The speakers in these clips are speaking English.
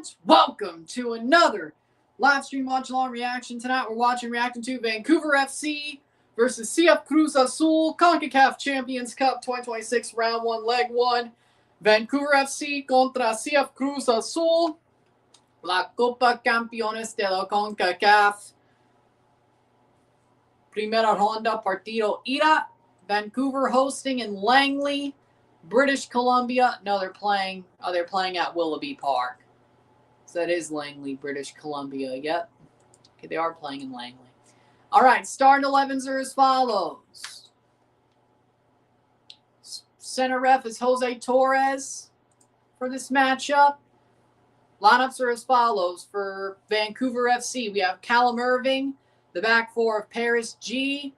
And welcome to another live stream watch-along reaction. Tonight we're reacting to Vancouver FC versus CF Cruz Azul, CONCACAF Champions Cup 2026, Round 1, Leg 1. Vancouver FC contra CF Cruz Azul, la Copa Campeones de la CONCACAF. Primera ronda, partido ida. Vancouver hosting in Langley, British Columbia. No, they're playing at Willoughby Park. So that is Langley, British Columbia. Yep. Okay, they are playing in Langley. All right, starting 11s are as follows. Center ref is Jose Torres for this matchup. Lineups are as follows. For Vancouver FC, we have Callum Irving, the back four of Paris G.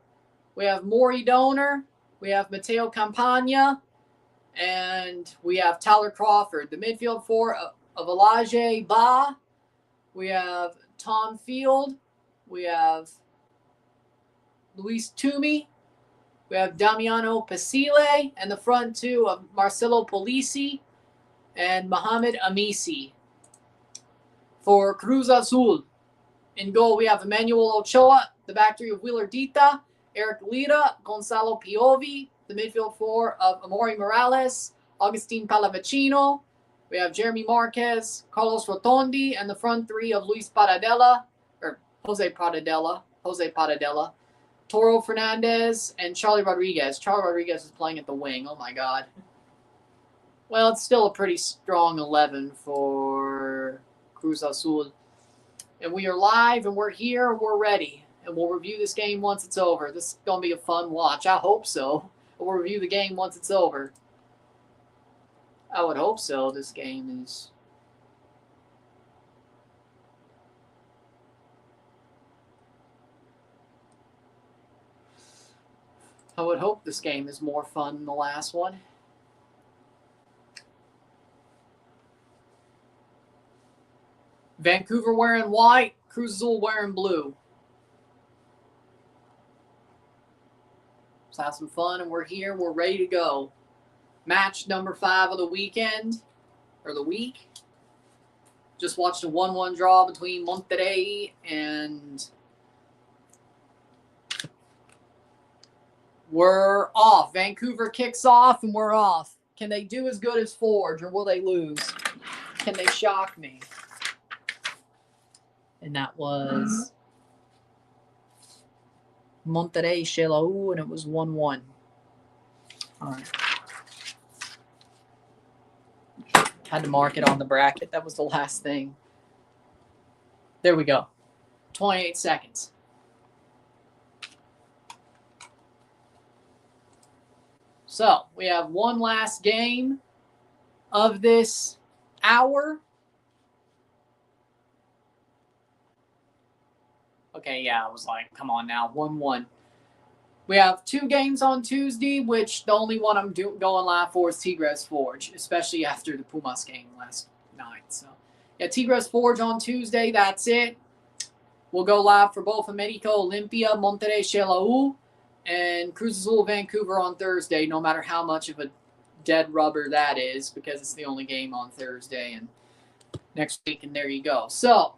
We have Maury Donor. We have Mateo Campagna. And we have Tyler Crawford. The midfield four of Elijah Ba. We have Tom Field. We have Luis Toomey. We have Damiano Pasile. And the front two of Marcelo Polisi and Mohamed Amisi. For Cruz Azul, in goal we have Emmanuel Ochoa. The back three of Wheeler Dita, Eric Lira, Gonzalo Piovi. The midfield four of Amori Morales, Augustin Palavecino. We have Jeremy Marquez, Carlos Rotondi, and the front three of Jose Paradela, Toro Fernandez, and Charlie Rodriguez. Charlie Rodriguez is playing at the wing. Oh, my God. Well, it's still a pretty strong 11 for Cruz Azul. And we are live, and we're here, and we're ready. And we'll review this game once it's over. This is going to be a fun watch. I hope so. We'll review the game once it's over. I would hope so. This game is... I would hope this game is more fun than the last one. Vancouver wearing white, Cruz Azul wearing blue. Let's have some fun, and we're here. We're ready to go. Match number 5 of the weekend, or the week. Just watched a 1-1 draw between Monterrey and... We're off. Vancouver kicks off, and we're off. Can they do as good as Forge, or will they lose? Can they shock me? And that was... Monterrey Shelau, and it was 1-1. All right. Had to mark it on the bracket. That was the last thing. There we go. 28 seconds. So, we have one last game of this hour. Okay, yeah, I was like, come on now, 1-1. We have 2 games on Tuesday, which the only one I'm going live for is Tigres Forge, especially after the Pumas game last night. So, yeah, Tigres Forge on Tuesday, that's it. We'll go live for both America Olympia, Monterrey Shelau, and Cruz Azul Vancouver on Thursday, no matter how much of a dead rubber that is, because it's the only game on Thursday and next week, and there you go. So,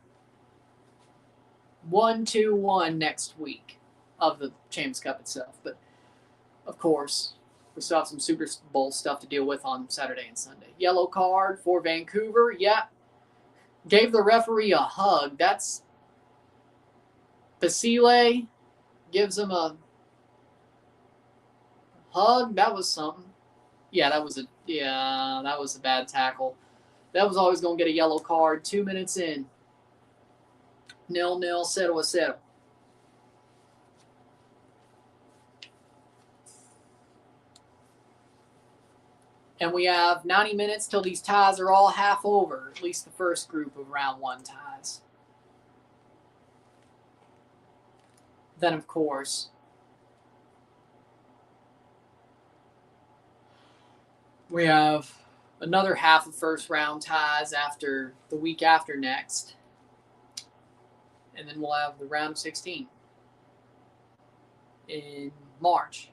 1-2-1 next week of the Champions Cup itself. But, of course, we still have some Super Bowl stuff to deal with on Saturday and Sunday. Yellow card for Vancouver. Yeah. Gave the referee a hug. That's... Basile gives him a hug. That was something. Yeah, that was a bad tackle. That was always going to get a yellow card 2 minutes in. 0-0, 0-0. And we have 90 minutes till these ties are all half over, at least the first group of round 1 ties. Then, of course, we have another half of first round ties after the week after next. And then we'll have the round of 16 in March.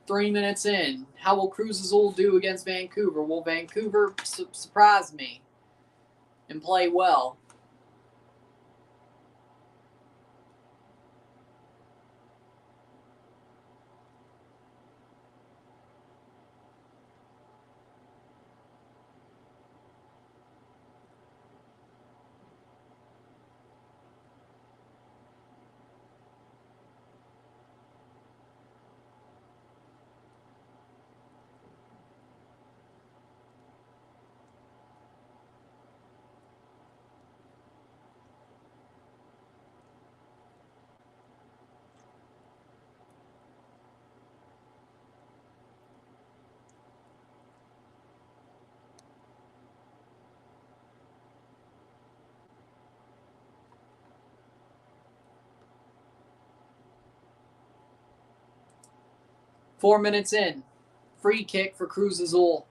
3 minutes in. How will Cruz Azul do against Vancouver? Will Vancouver surprise me and play well? Four minutes in. Free kick for Cruz Azul.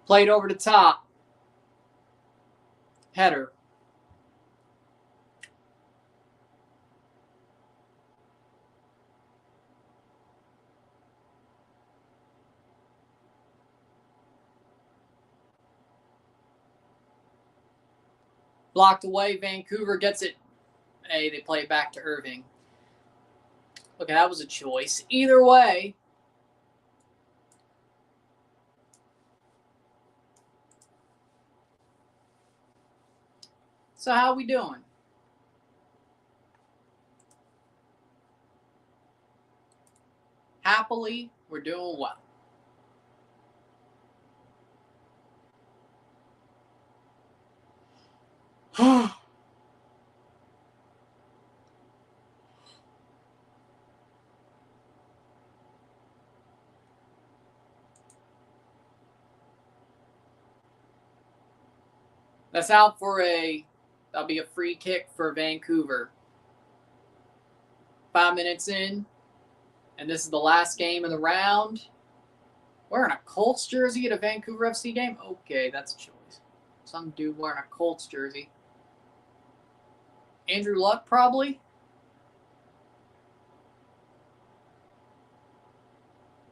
Played over the top. Header. Blocked away. Vancouver gets it. Hey, they play it back to Irving. Okay, that was a choice. Either way. So how we doing? Happily, we're doing well. That's out for that'll be a free kick for Vancouver. 5 minutes in, and this is the last game of the round. Wearing a Colts jersey at a Vancouver FC game? Okay, that's a choice. Some dude wearing a Colts jersey. Andrew Luck, probably.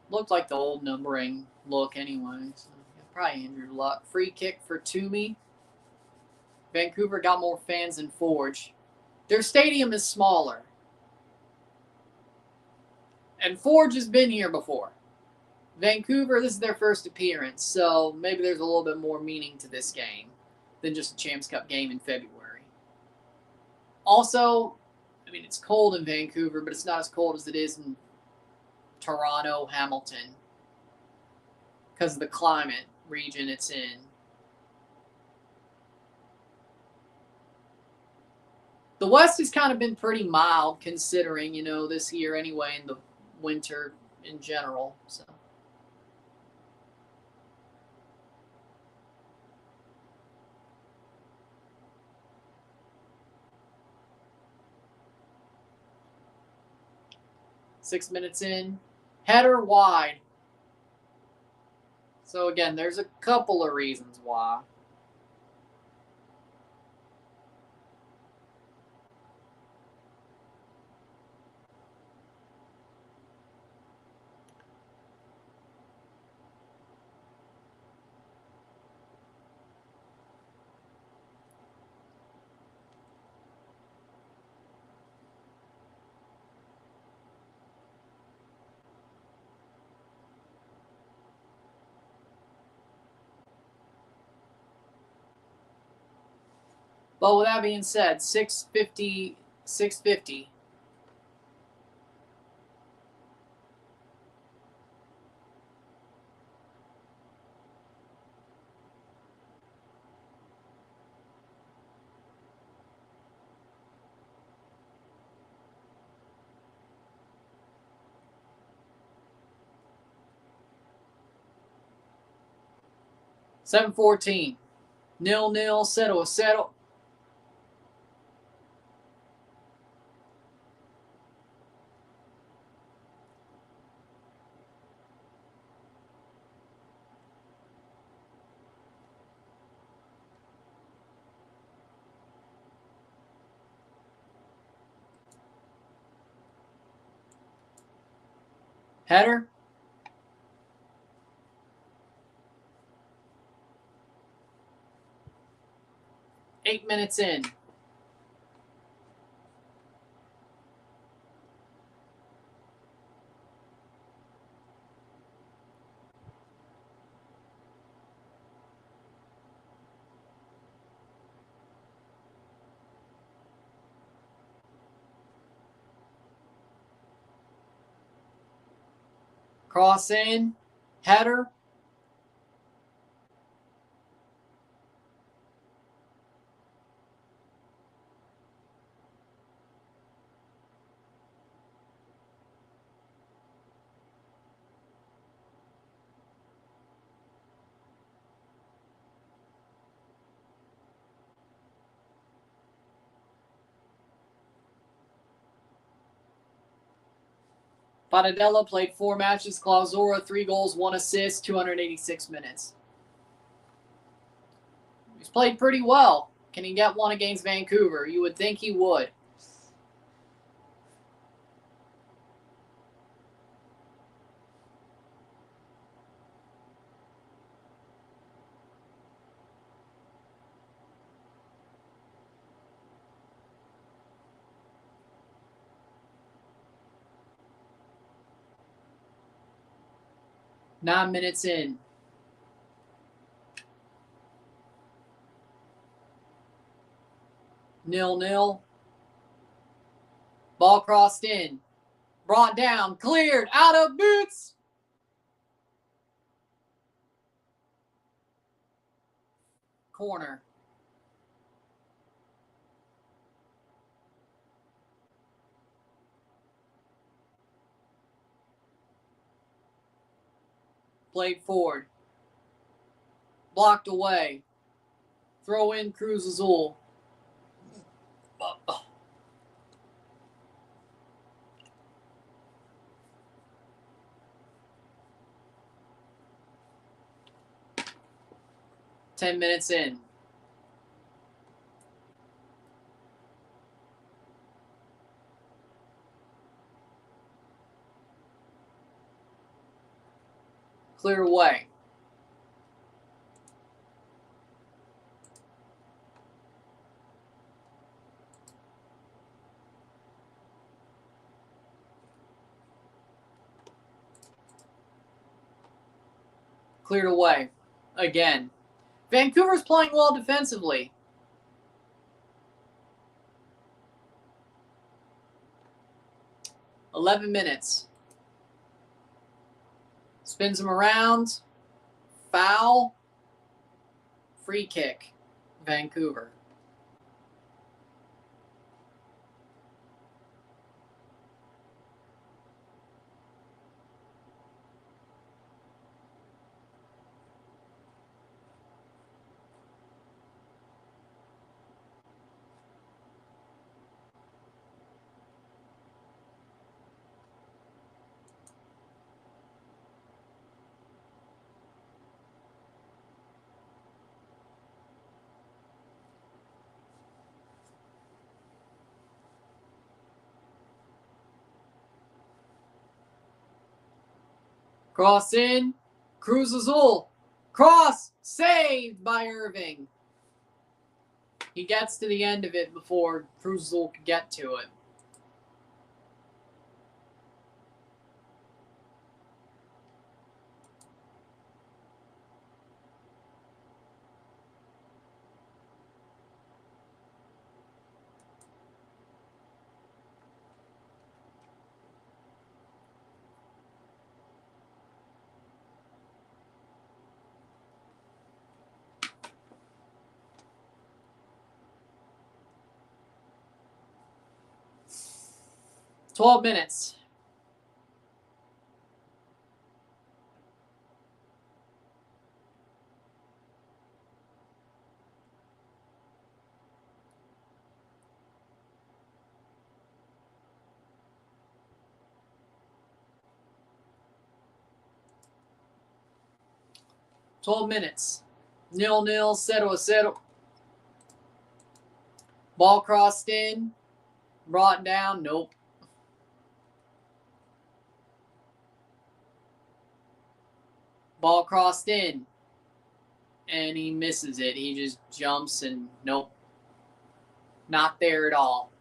Looked like the old numbering look anyway. So yeah, probably Andrew Luck. Free kick for Toomey. Vancouver got more fans than Forge. Their stadium is smaller. And Forge has been here before. Vancouver, this is their first appearance, so maybe there's a little bit more meaning to this game than just a Champs Cup game in February. Also, I mean, it's cold in Vancouver, but it's not as cold as it is in Toronto, Hamilton, because of the climate region it's in. The West has kind of been pretty mild considering, this year anyway, in the winter in general. So. Six minutes in. Header wide. So again, there's a couple of reasons why. But with that being said, 650, 650. $7:14. 0-0, 0-0. Header. Eight minutes in. Cross in. Header. Padadella played 4 matches. Clausura, 3 goals, 1 assist, 286 minutes. He's played pretty well. Can he get one against Vancouver? You would think he would. Nine minutes in. Nil-nil. Ball crossed in. Brought down. Cleared. Out of boots. Corner. Played forward. Blocked away. Throw in Cruz Azul. 10 minutes in. Clear away. Cleared away. Again. Vancouver's playing well defensively. $11 minutes. Spins him around. Foul. Free kick. Vancouver. Cross in. Cruz Azul. Cross. Saved by Irving. He gets to the end of it before Cruz Azul could get to it. $12 minutes. $12. 0-0, 0-0. Ball crossed in. Brought down. Nope. Ball crossed in. And he misses it. He just jumps and nope. Not there at all.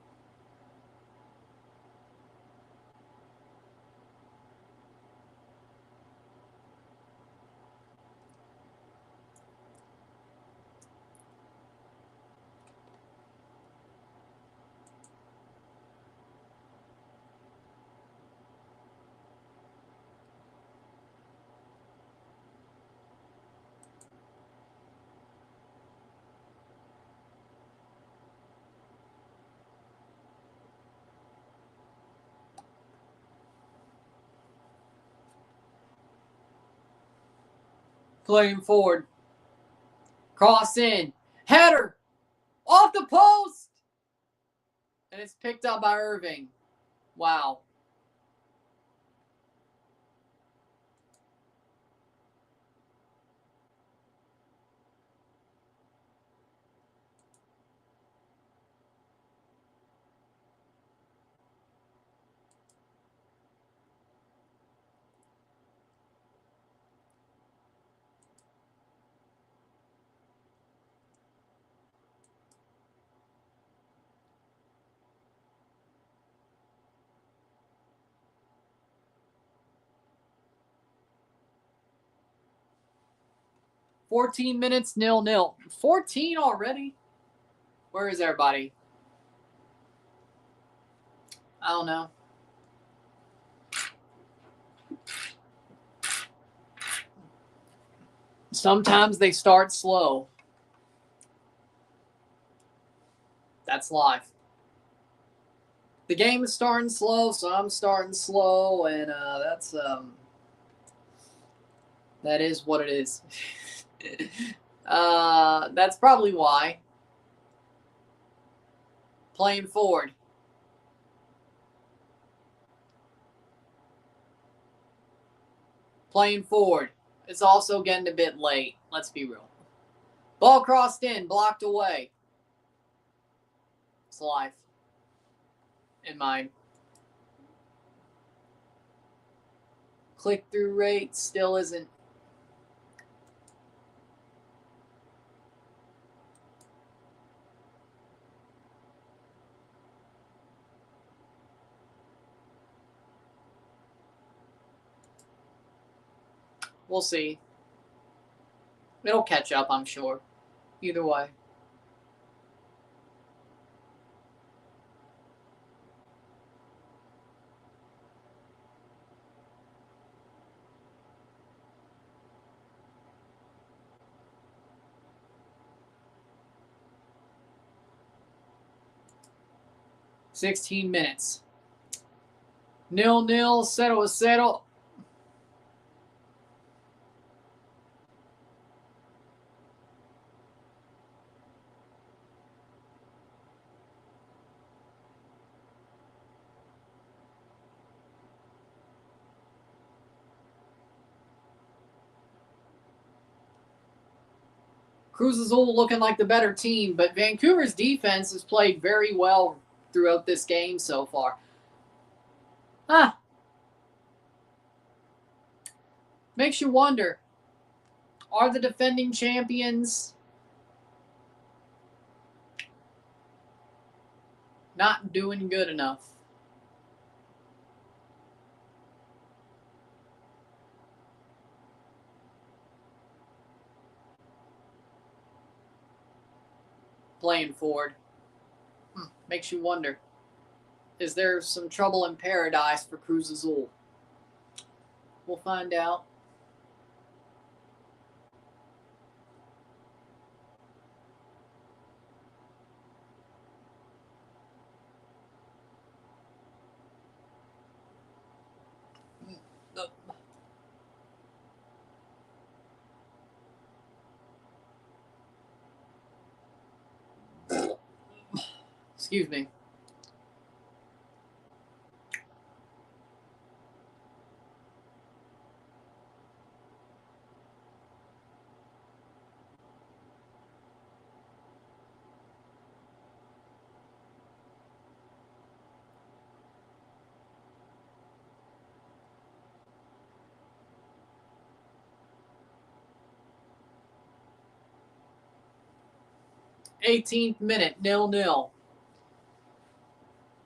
Playing forward. Cross in. Header. Off the post. And it's picked up by Irving. Wow. $14 minutes, 0-0. 14 already? Where is everybody? I don't know. Sometimes they start slow. That's life. The game is starting slow, so I'm starting slow, and that is what it is. That's probably why. Playing forward. Playing forward. It's also getting a bit late. Let's be real. Ball crossed in, blocked away. It's life. In mine. Click-through rate still isn't. We'll see. It'll catch up, I'm sure. Either way. $16 minutes. 0-0, 0-0. Cruz Azul looking like the better team, but Vancouver's defense has played very well throughout this game so far. Makes you wonder, are the defending champions not doing good enough? Playing forward. Makes you wonder, is there some trouble in paradise for Cruz Azul? We'll find out. Excuse me. 18th minute, 0-0.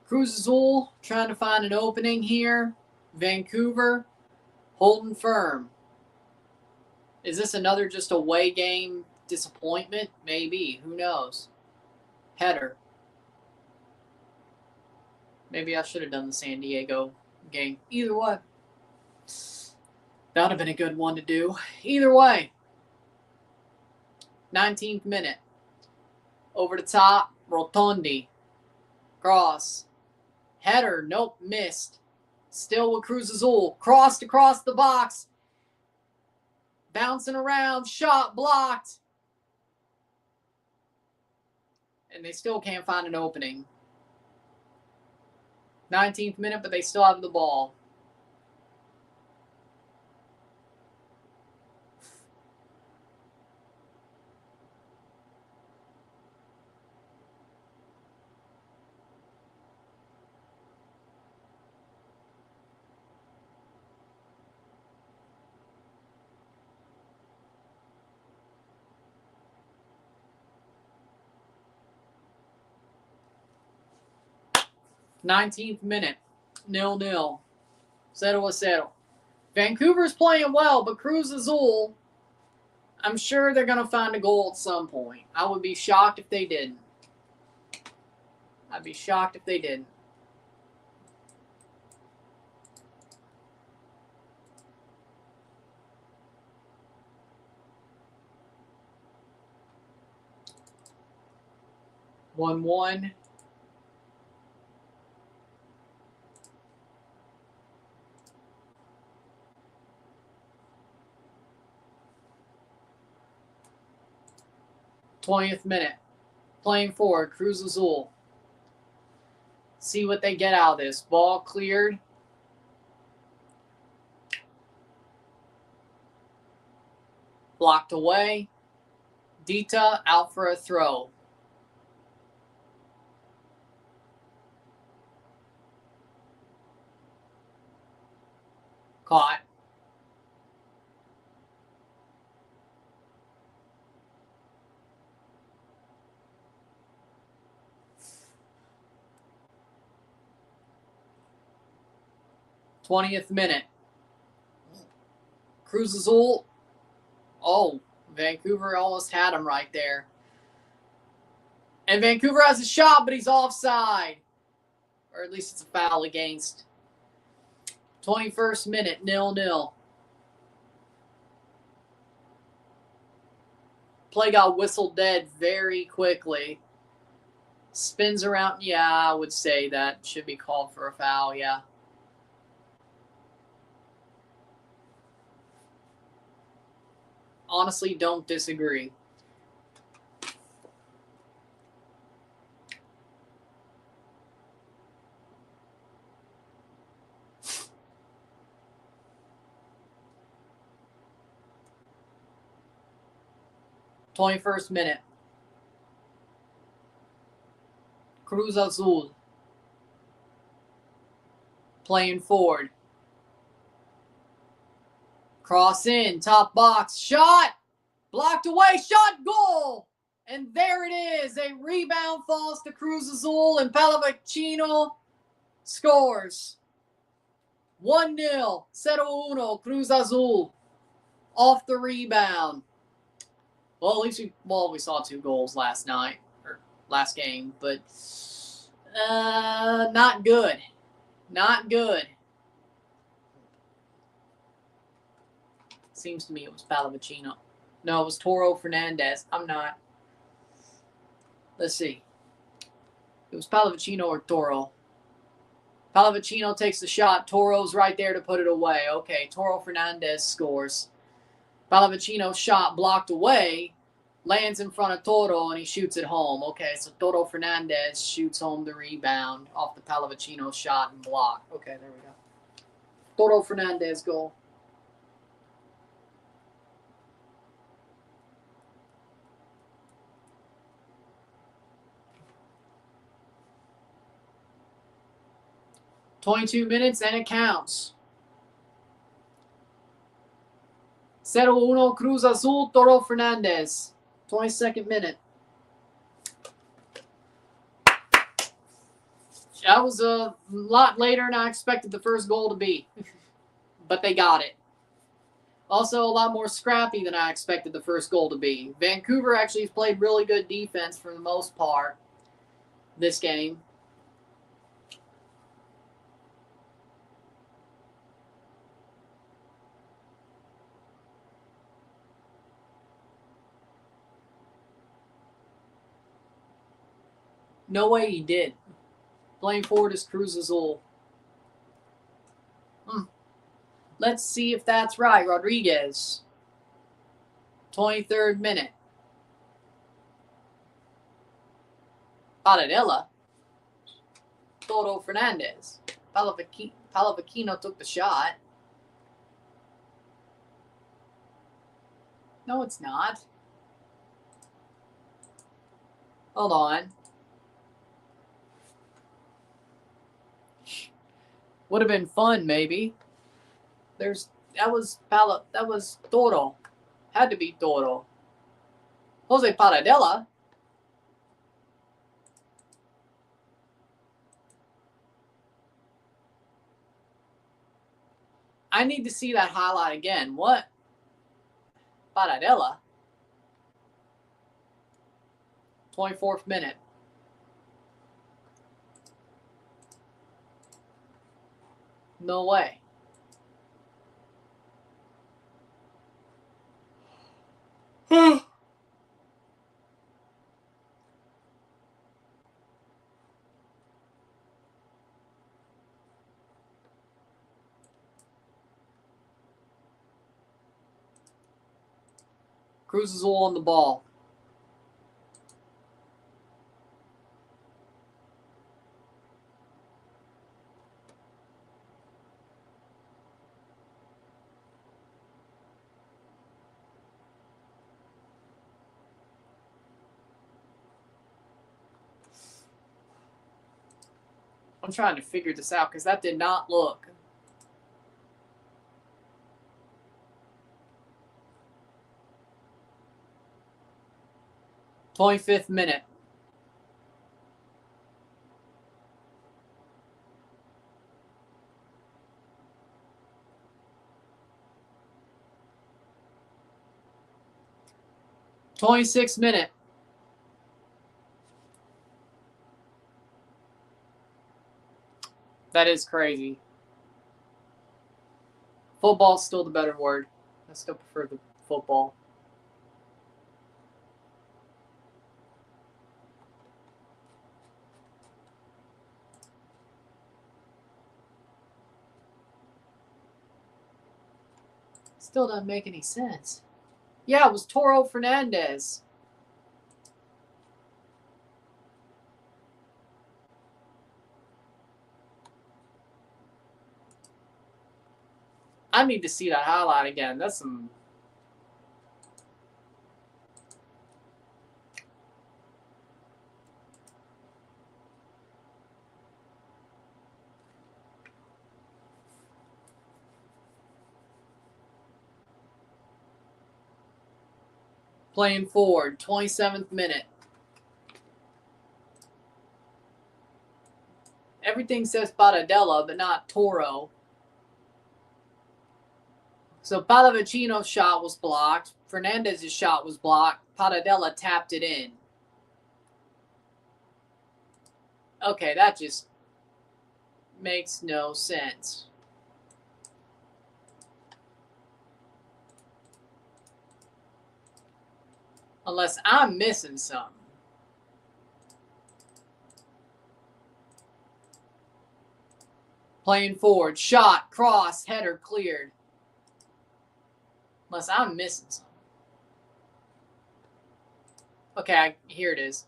Cruz Azul trying to find an opening here. Vancouver holding firm. Is this another just away game disappointment? Maybe. Who knows? Header. Maybe I should have done the San Diego game. Either way. That would have been a good one to do. Either way. 19th minute. Over the top. Rotondi. Cross. Header. Nope. Missed. Still with Cruz Azul. Crossed across the box. Bouncing around. Shot blocked. And they still can't find an opening. 19th minute, but they still have the ball. Nineteenth minute, 0-0. 0-0. Vancouver's playing well, but Cruz Azul, I'm sure they're going to find a goal at some point. I would be shocked if they didn't. I'd be shocked if they didn't. One. 20th minute. Playing forward, Cruz Azul. See what they get out of this. Ball cleared. Blocked away. Dita out for a throw. Caught. Twentieth minute. Cruz Azul. Oh, Vancouver almost had him right there. And Vancouver has a shot, but he's offside. Or at least it's a foul against. 21st minute, 0-0. Play got whistled dead very quickly. Spins around. Yeah, I would say that should be called for a foul, yeah. Honestly, don't disagree. Twenty-first minute. Cruz Azul. Playing forward. Cross in, top box, shot, blocked away, shot, goal! And there it is, a rebound falls to Cruz Azul, and Pallavicino scores. 1-0, 0-1, Cruz Azul, off the rebound. Well, at least we saw 2 goals last night, or last game, but not good. Not good. Seems to me it was Pallavicino. No, it was Toro Fernandez. I'm not. Let's see. It was Pallavicino or Toro. Pallavicino takes the shot. Toro's right there to put it away. Okay, Toro Fernandez scores. Pallavicino's shot blocked away. Lands in front of Toro and he shoots it home. Okay, so Toro Fernandez shoots home the rebound off the Pallavicino shot and block. Okay, there we go. Toro Fernandez goal. "22 minutes and it counts. 0-1 Cruz Azul, Toro Fernandez. 22nd minute. That was a lot later than I expected the first goal to be. But they got it. Also, a lot more scrappy than I expected the first goal to be. Vancouver actually played really good defense for the most part this game. No way he did. Playing forward is Cruz Azul. Let's see if that's right. Rodriguez. 23rd minute. Paradella. Toro Fernandez. Palavecino took the shot. No, it's not. Hold on. Would have been fun, maybe. That was Toro. Had to be Toro. Jose Paradella. I need to see that highlight again. What? Paradella. 24th minute. No way. Cruz Azul on the ball. I'm trying to figure this out because that did not look. "25th minute. "26th minute. That is crazy. Football's still the better word. I still prefer the football. Still doesn't make any sense. Yeah, it was Toro Fernandez. I need to see that highlight again. That's some. Playing forward, 27th minute. Everything says Paradella, but not Toro. So Palavecino's shot was blocked. Fernandez's shot was blocked. Paradella tapped it in. Okay, that just makes no sense. Unless I'm missing something. Playing forward. Shot. Cross. Header cleared. Unless I'm missing something. Okay, here it is.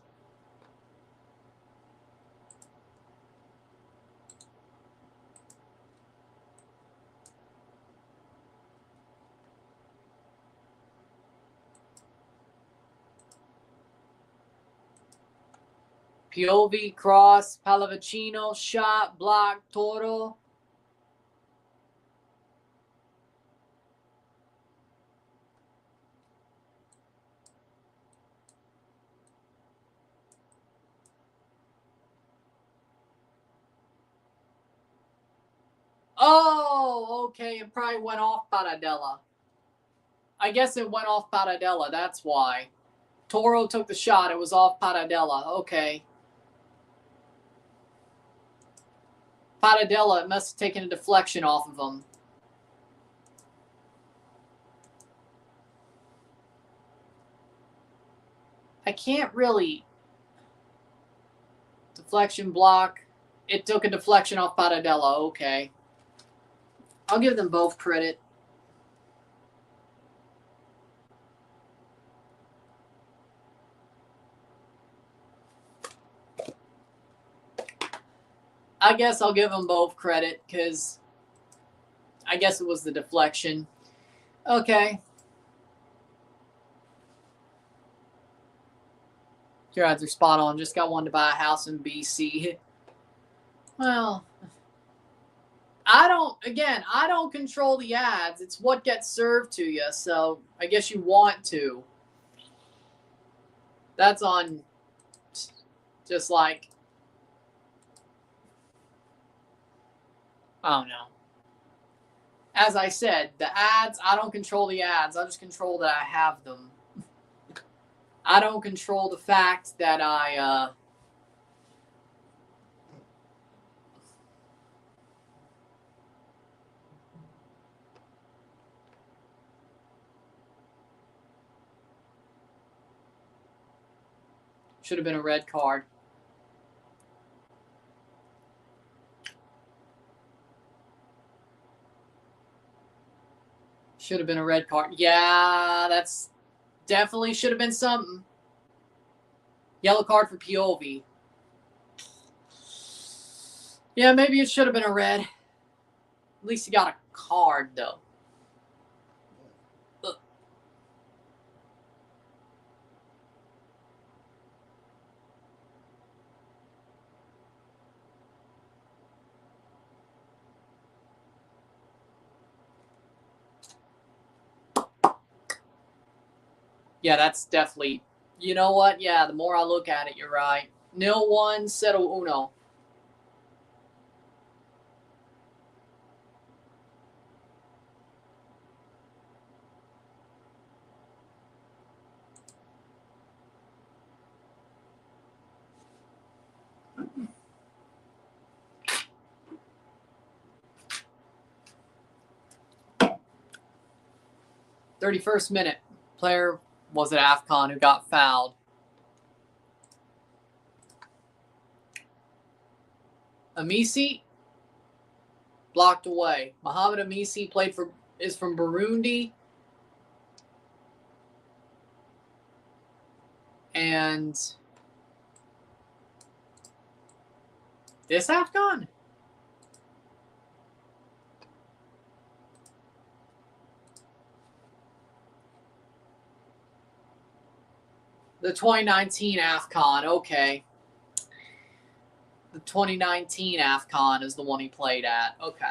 Piovi, cross, Palavecino, shot, block, Toro. Oh, okay. It probably went off Paradella. I guess it went off Paradella. That's why. Toro took the shot. It was off Paradella. Okay. Paradella, it must have taken a deflection off of him. I can't really. Deflection block. It took a deflection off Paradella. Okay. I'll give them both credit. I guess I'll give them both credit because I guess it was the deflection. Okay. Your odds are spot on. Just got one to buy a house in BC. Well, I don't control the ads. It's what gets served to you. So I guess you want to. That's on just like, I don't know. As I said, the ads, I don't control the ads. I just control that I have them. I don't control the fact that I should have been a red card. Should have been a red card. Yeah, that's definitely should have been something. Yellow card for Piovi. Yeah, maybe it should have been a red. At least he got a card, though. Ugh. Yeah, that's definitely. You know what? Yeah, the more I look at it, you're right. 0-1, 0-1. '31st minute. Player was it AFCON who got fouled. Amisi blocked away. Mohamed Amisi is from Burundi. And this AFCON? The 2019 AFCON, okay. The 2019 AFCON is the one he played at. Okay.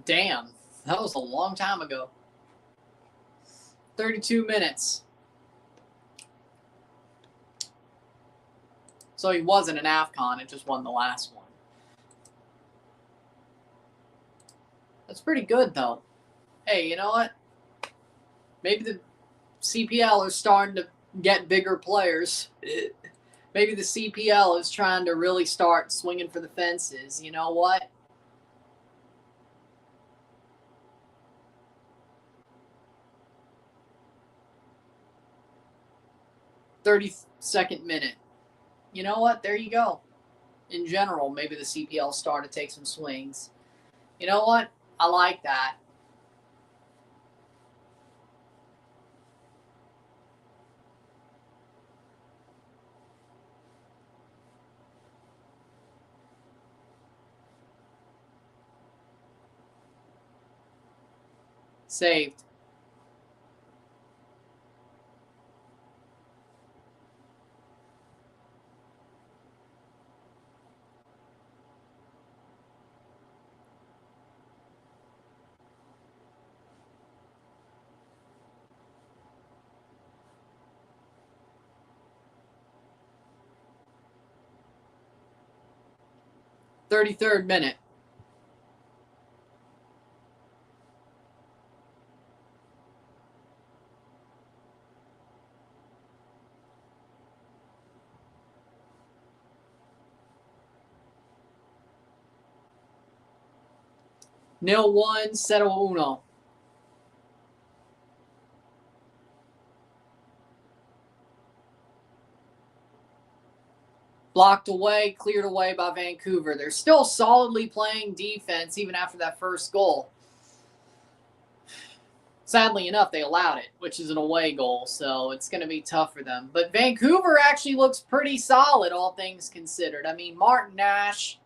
Damn, that was a long time ago. 32 minutes. So he wasn't an AFCON, it just won the last one. That's pretty good, though. Hey, you know what? Maybe the CPL is starting to get bigger players. Maybe the CPL is trying to really start swinging for the fences. You know what? '32nd minute. You know what? There you go. In general, maybe the CPL starting to take some swings. You know what? I like that. Saved. 33rd minute. Nil 1, 0-1. Blocked away, cleared away by Vancouver. They're still solidly playing defense even after that first goal. Sadly enough, they allowed it, which is an away goal, so it's going to be tough for them. But Vancouver actually looks pretty solid, all things considered. I mean, Martin Nash,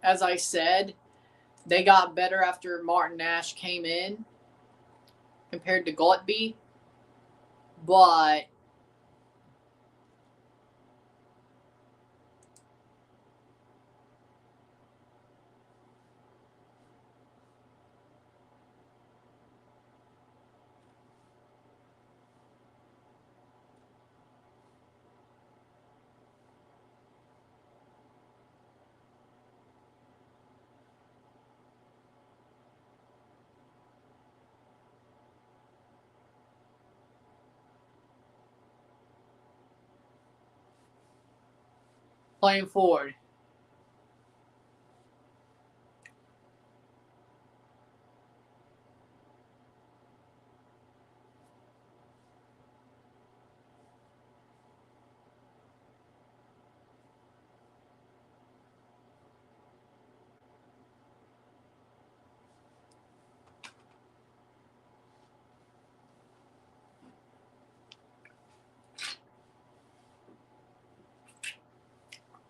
as I said, they got better after Martin Nash came in compared to Gotby. But playing forward.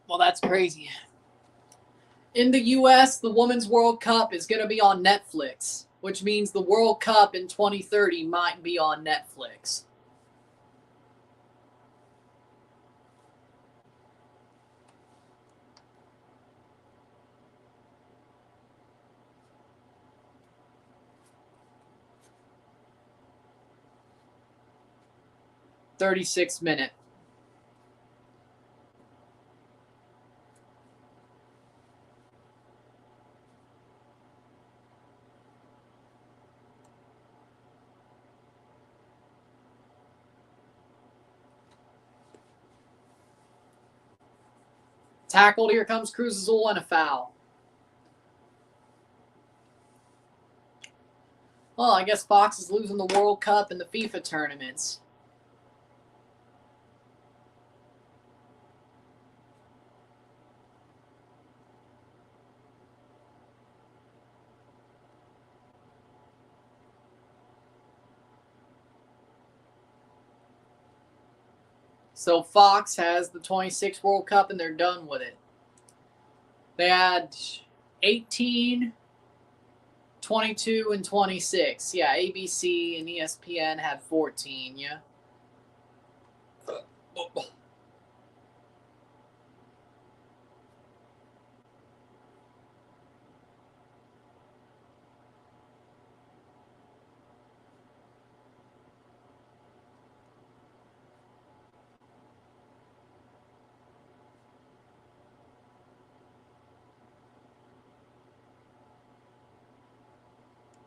Well, that's crazy. In the U.S., the Women's World Cup is going to be on Netflix, which means the World Cup in 2030 might be on Netflix. '36th minute. Tackled. Here comes Cruz Azul and a foul. Well, I guess Fox is losing the World Cup and the FIFA tournaments. So Fox has the 26th World Cup and they're done with it. They had 18, 22, and 26. Yeah, ABC and ESPN had 14, yeah.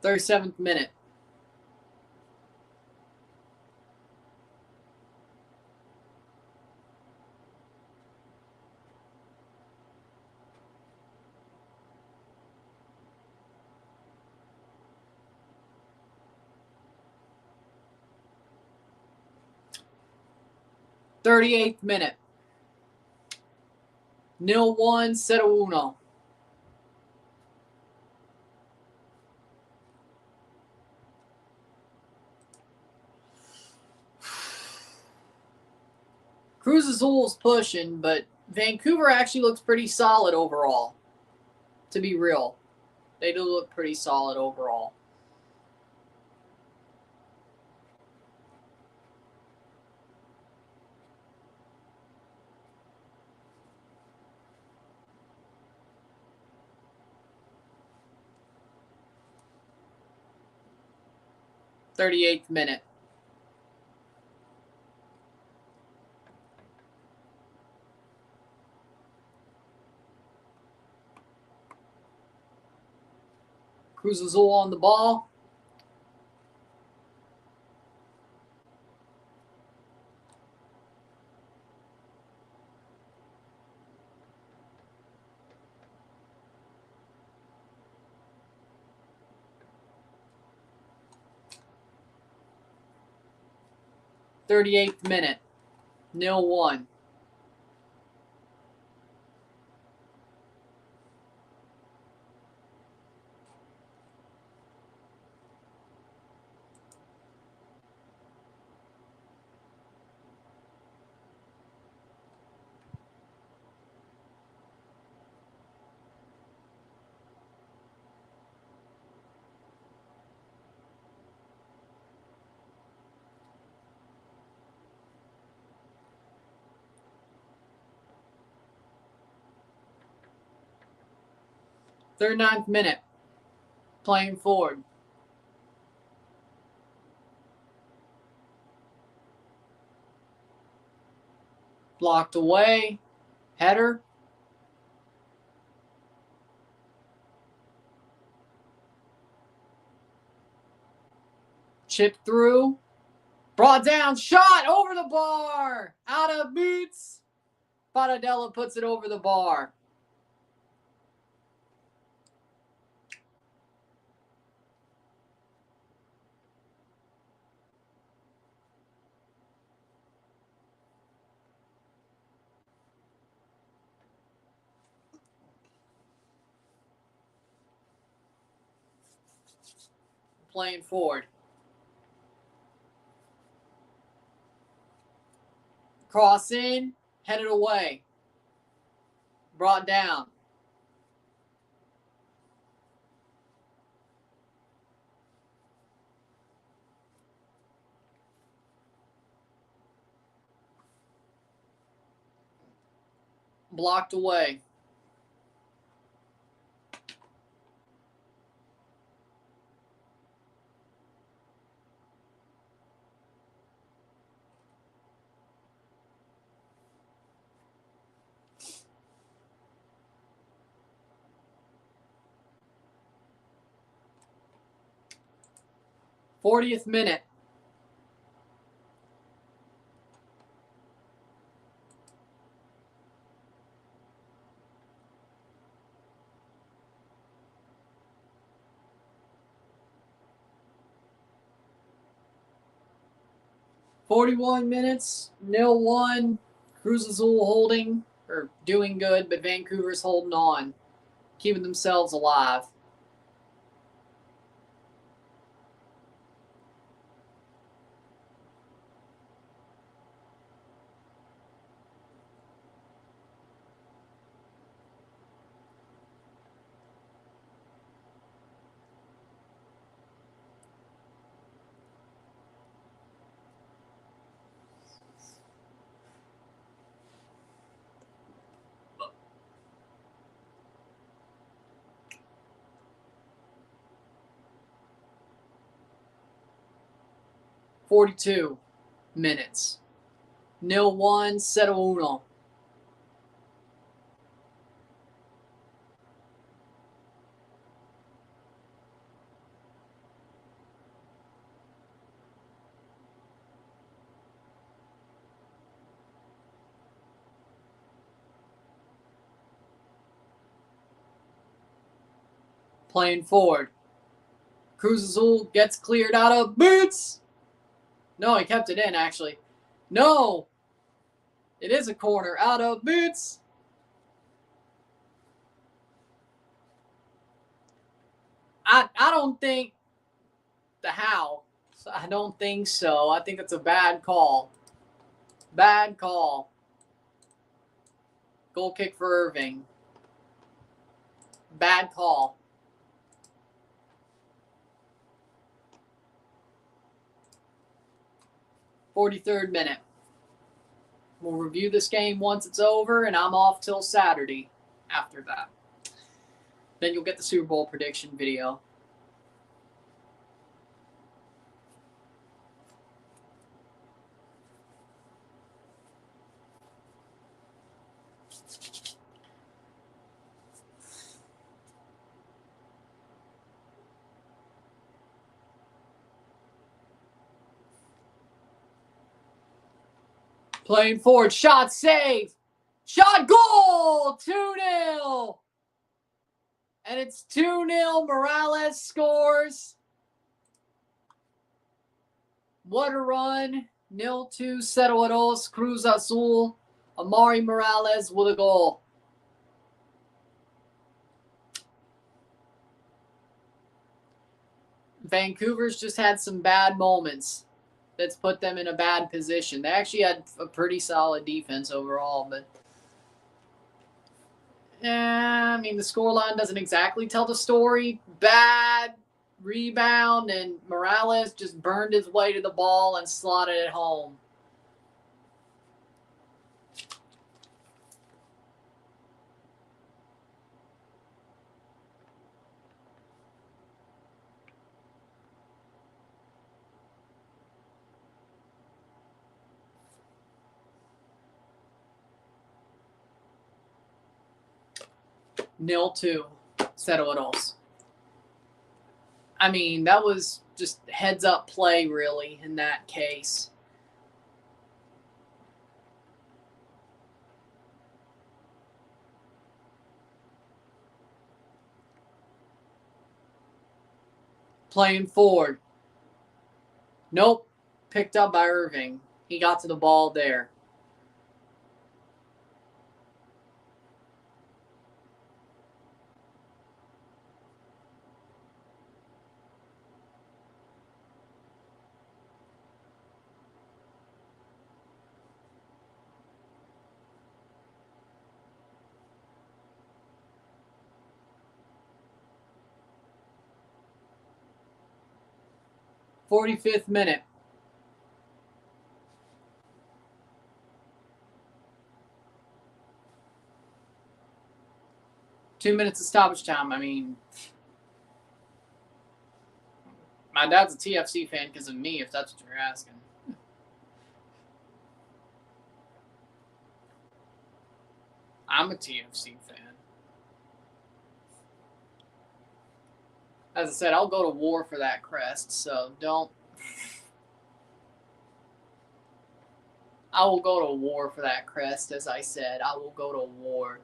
37th minute. '38th minute. 0-1, 0-1. Cruz Azul's pushing, but Vancouver actually looks pretty solid overall. To be real, they do look pretty solid overall. '38th minute. Cruz Azul on the ball. Thirty-eighth minute, 0-1. Thirty-ninth minute, playing forward. Blocked away. Header. Chipped through. Brought down. Shot over the bar. Out of boots. Paradella puts it over the bar. Playing forward. Cross in. Headed away. Brought down. Blocked away. Fortieth minute. .41 minutes, 0-1. Cruz Azul holding, or doing good, but Vancouver's holding on, keeping themselves alive. .42 minutes. 0-1, 0-1. Playing forward. Cruz Azul gets cleared out of boots. No, he kept it in, actually. No. It is a corner. Out of boots. I don't think the how. I don't think so. I think it's a bad call. Bad call. Goal kick for Irving. Bad call. 43rd minute. We'll review this game once it's over, and I'm off till Saturday after that. Then you'll get the Super Bowl prediction video. Playing forward. Shot save. Shot goal. 2-0. And it's 2-0. Morales scores. What a run. 0-2. Cerro Cruz Azul. Amari Morales with a goal. Vancouver's just had some bad moments that's put them in a bad position. They actually had a pretty solid defense overall, but I mean, the scoreline doesn't exactly tell the story. Bad rebound, and Morales just burned his way to the ball and slotted it home. Nil 2, Cerro. I mean, that was just heads-up play, really, in that case. Playing forward. Nope. Picked up by Irving. He got to the ball there. '45th minute. Two minutes of stoppage time. I mean, my dad's a TFC fan because of me, if that's what you're asking. I'm a TFC fan. As I said, I'll go to war for that crest, so don't. I will go to war for that crest, as I said. I will go to war.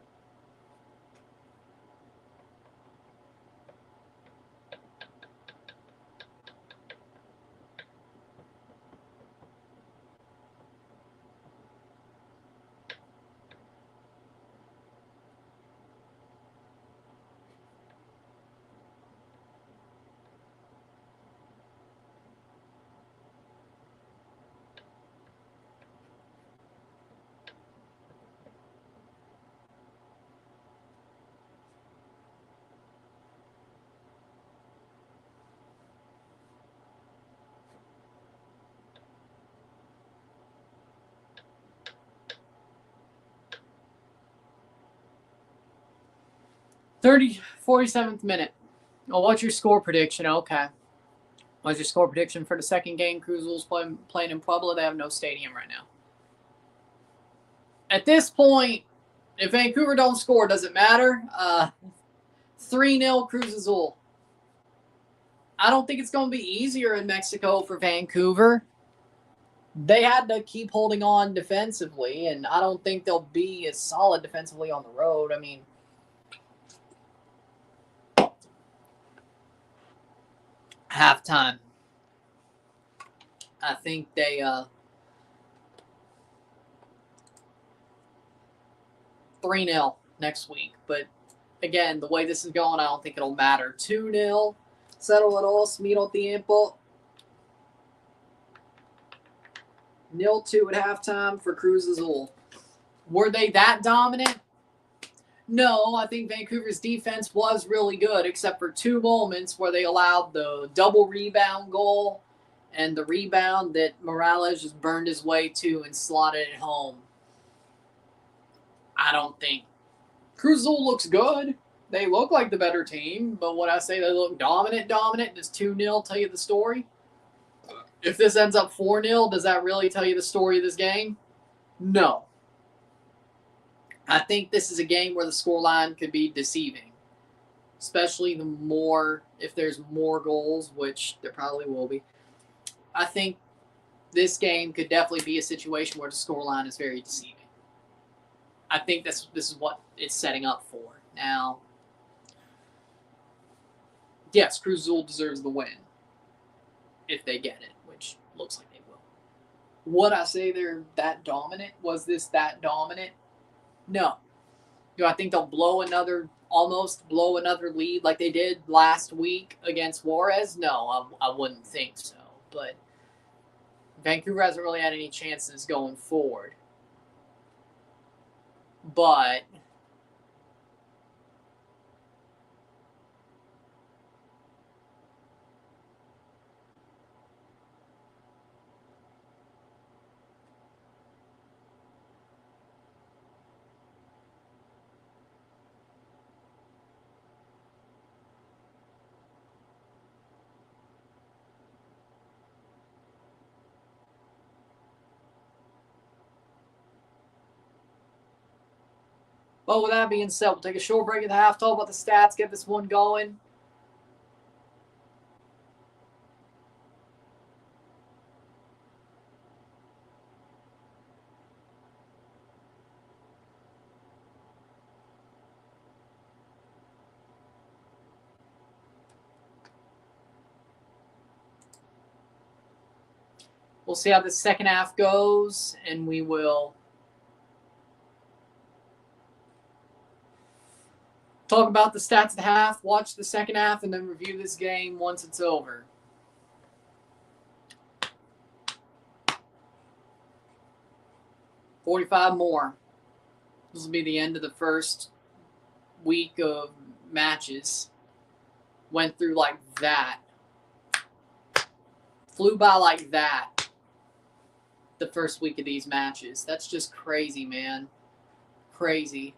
'30, 47th minute. Oh, what's your score prediction? Okay. What's your score prediction for the second game? Cruz Azul's playing in Puebla. They have no stadium right now. At this point, if Vancouver don't score, does it matter? 3-0 Cruz Azul. I don't think it's going to be easier in Mexico for Vancouver. They had to keep holding on defensively, and I don't think they'll be as solid defensively on the road. I mean, halftime. I think they 3-0 next week. But again, the way this is going, I don't think it'll matter. 2-0. Settle it all. Miro tiempo. 0-2 at halftime for Cruz Azul. Were they that dominant? No, I think Vancouver's defense was really good, except for two moments where they allowed the double rebound goal and the rebound that Morales just burned his way to and slotted it home. I don't think. Cruz Azul looks good. They look like the better team, but when I say they look dominant, does 2-0 tell you the story? If this ends up 4-0, does that really tell you the story of this game? No. I think this is a game where the scoreline could be deceiving, especially if there's more goals, which there probably will be. I think this game could definitely be a situation where the scoreline is very deceiving. I think this is what it's setting up for. Now, yes, Cruz Azul deserves the win if they get it, which looks like they will. Would I say they're that dominant? Was this that dominant? No. Do I think they'll almost blow another lead like they did last week against Juarez? No, I wouldn't think so. But Vancouver hasn't really had any chances going forward. But with that being said, we'll take a short break at the half, talk about the stats, get this one going. We'll see how the second half goes, and we will talk about the stats of the half, watch the second half, and then review this game once it's over. $45 more. This will be the end of the first week of matches. Went through like that. Flew by like that. The first week of these matches. That's just crazy, man. Crazy.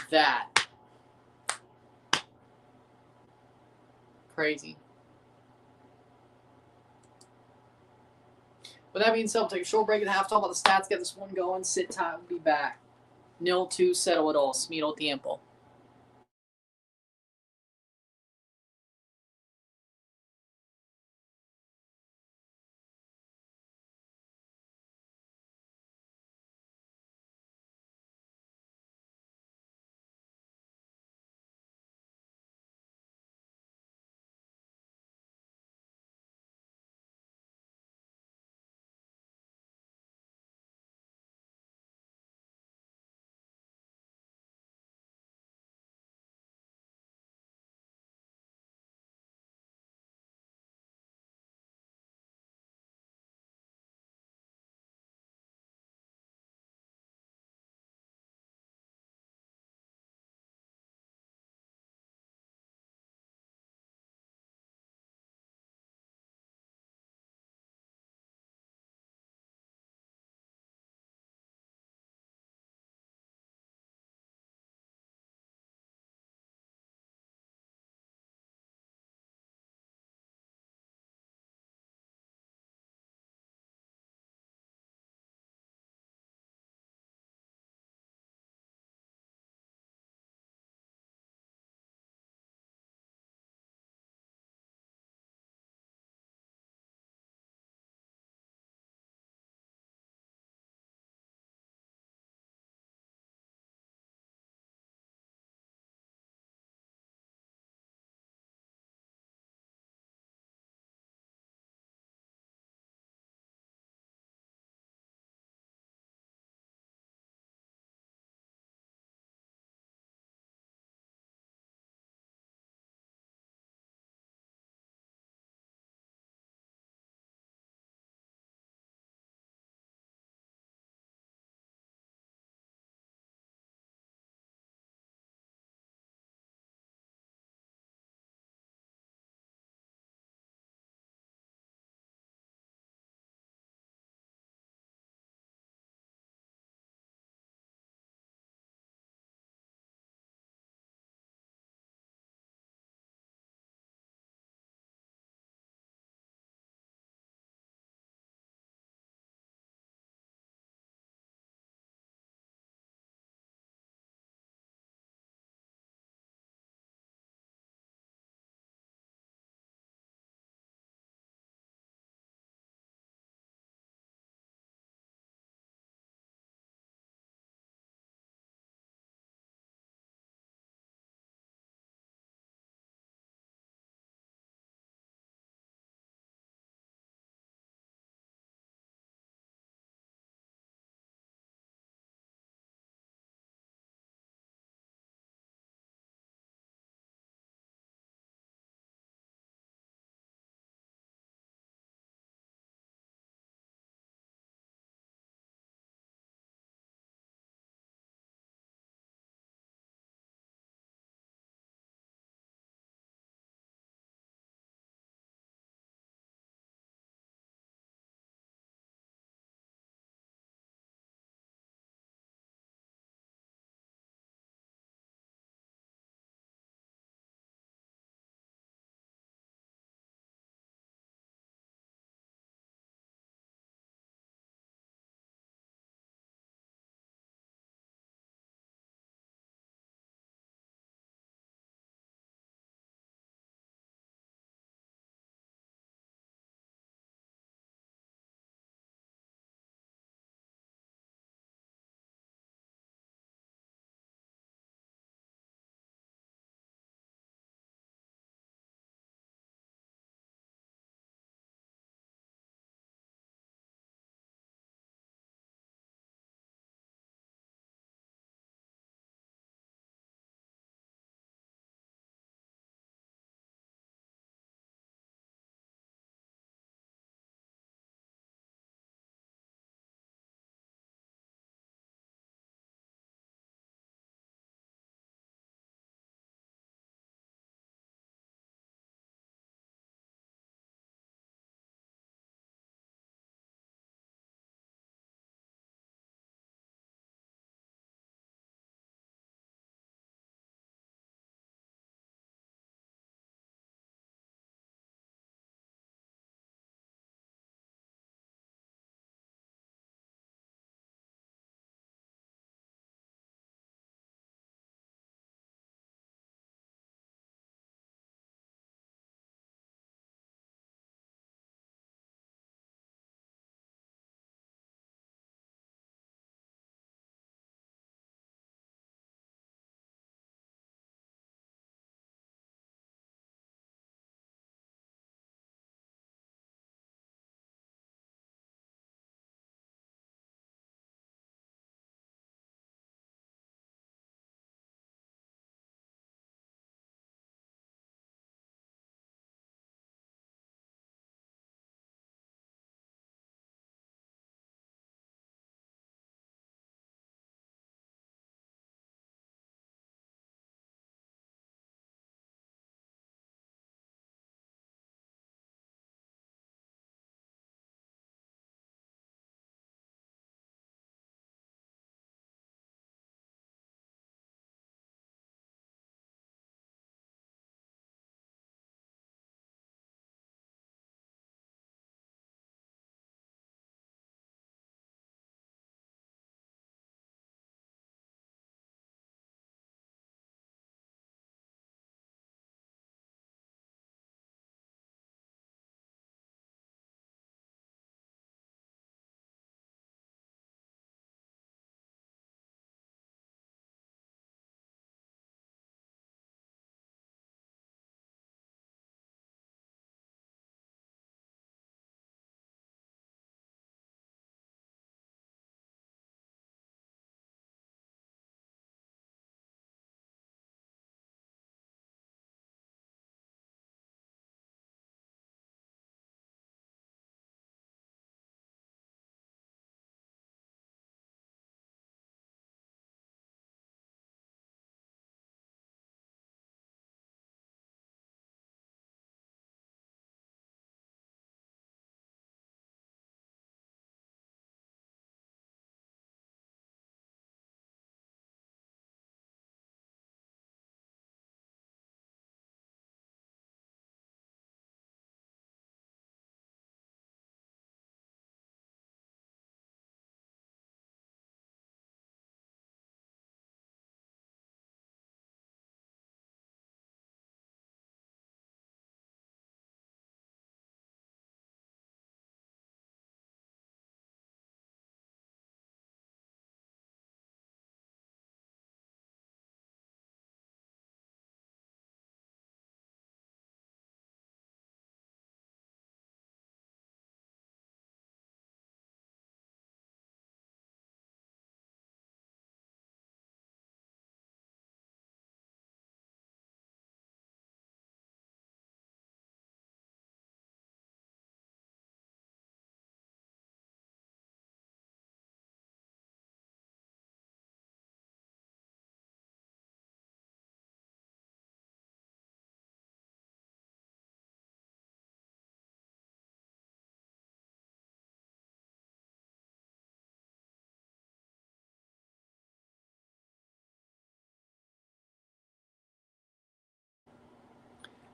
That. Crazy. With that being said, we'll take a short break at half, talk about the stats, get this one going, sit tight, we'll be back. 0-2, settle it all. Smito tiempo.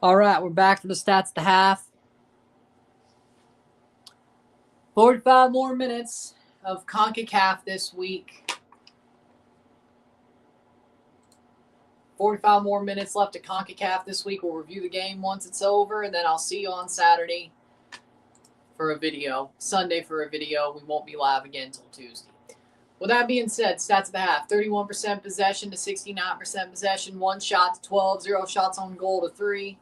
All right, we're back for the stats at the half. 45 more minutes of CONCACAF this week. 45 more minutes left of CONCACAF this week. We'll review the game once it's over, and then I'll see you on Saturday for a video. Sunday for a video. We won't be live again until Tuesday. With that being said, stats of the half. 31% possession to 69% possession. 1 shot to 12. 0 shots on goal to 3.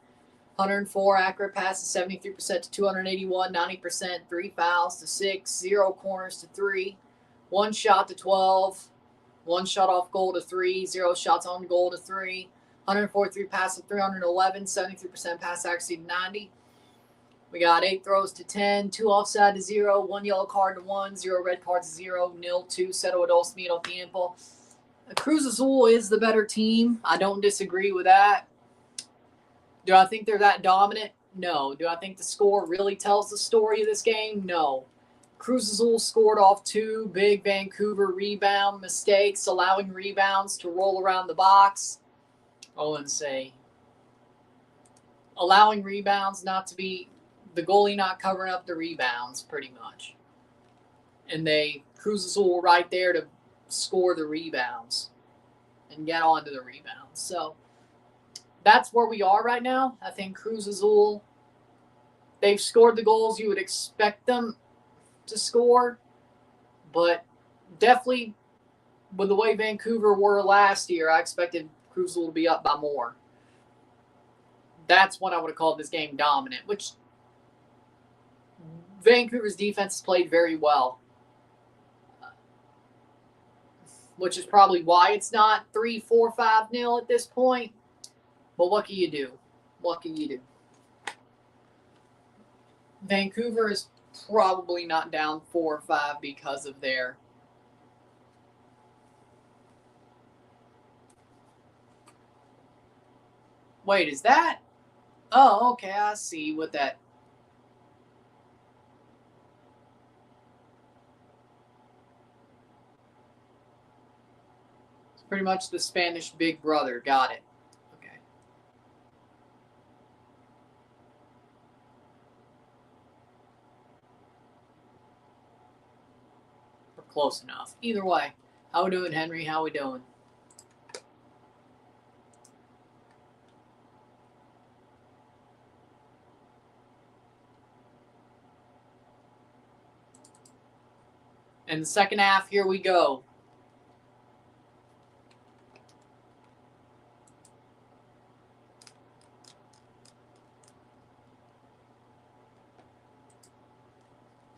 104 accurate passes, 73% to 281. 90%. 3 fouls to 6. 0 corners to 3. 1 shot to 12. 1 shot off goal to 3. 0 shots on goal to 3. 143 passes to 311. 73% pass accuracy to 90. We got 8 throws to 10, 2 offside to 0, 1 yellow card to 1, 0 red cards to 0, 0-2, 0 dos medio tiempo. Cruz Azul is the better team. I don't disagree with that. Do I think they're that dominant? No. Do I think the score really tells the story of this game? No. Cruz Azul scored off 2 big Vancouver rebound mistakes, allowing rebounds to roll around the box. I wouldn't say. Allowing rebounds not to be, the goalie not covering up the rebounds, pretty much. And Cruz Azul were right there to score the rebounds and get onto the rebounds. So that's where we are right now. I think Cruz Azul, they've scored the goals you would expect them to score, but definitely with the way Vancouver were last year, I expected Cruz Azul to be up by more. That's when I would have called this game dominant, which Vancouver's defense has played very well, which is probably why it's not 3-4, 5-0 at this point. But what can you do? What can you do? Vancouver is probably not down 4 or 5 because of their Wait, is that? Oh, okay, I see what that. It's pretty much the Spanish Big Brother. Got it. Okay. We're close enough. Either way. How we doing, Henry? How we doing? In the second half, here we go.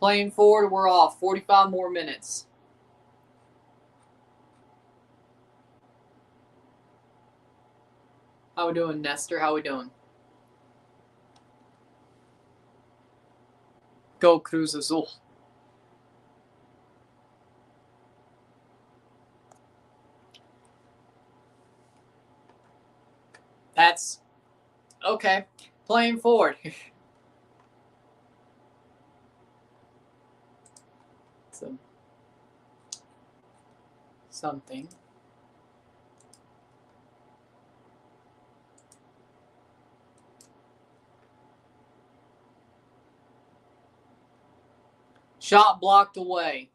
Playing forward, we're off. 45 more minutes. How we doing, Nestor? How we doing? Go Cruz Azul. That's okay. Playing forward. Something. Shot blocked away.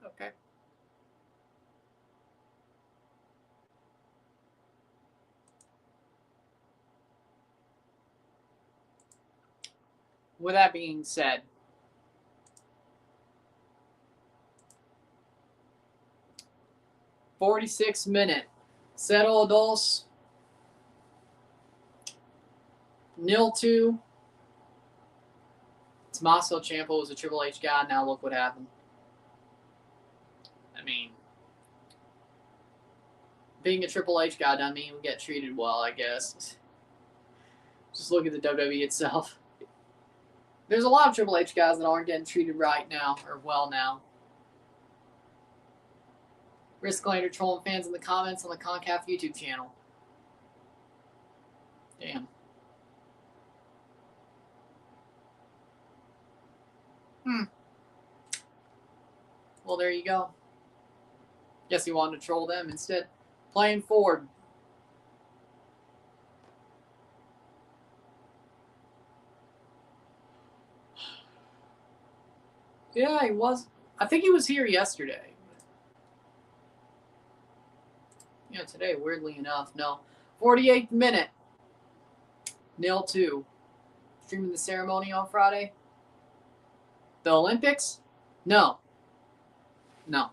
Okay. With that being said, '46 minute. 0-2. 0-2. Tommaso Ciampa was a Triple H guy. Now look what happened. I mean, being a Triple H guy doesn't mean we get treated well, I guess. Just look at the WWE itself. There's a lot of Triple H guys that aren't getting treated right now, or well now. Risk Lander trolling fans in the comments on the CONCACAF YouTube channel. Damn. Well, there you go. Guess he wanted to troll them instead. Playing forward. Yeah, he was. I think he was here yesterday. Yeah, today, weirdly enough, no. 48th minute. 0-2. Streaming the ceremony on Friday. The Olympics? No. No.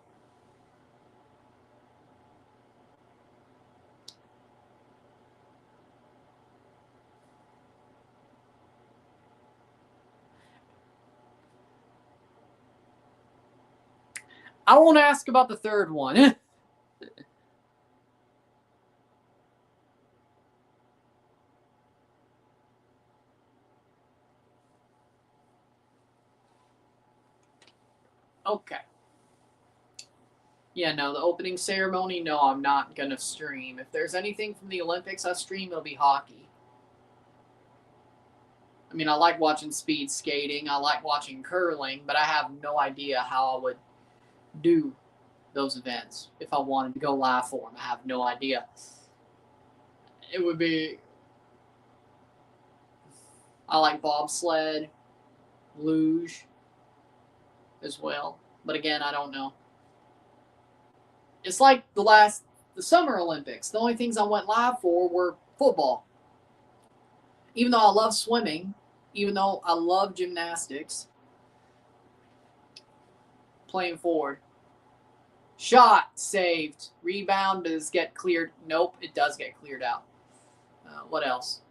I won't ask about the third one. Okay. Yeah, no, the opening ceremony, no, I'm not going to stream. If there's anything from the Olympics I stream, it'll be hockey. I mean, I like watching speed skating. I like watching curling, but I have no idea how I would do those events if I wanted to go live for them. I have no idea. It would be... I like bobsled, luge as well. But again, I don't know. It's like the Summer Olympics. The only things I went live for were football. Even though I love swimming, even though I love gymnastics, playing forward. Shot saved. Rebound does get cleared. Nope, it does get cleared out. What else?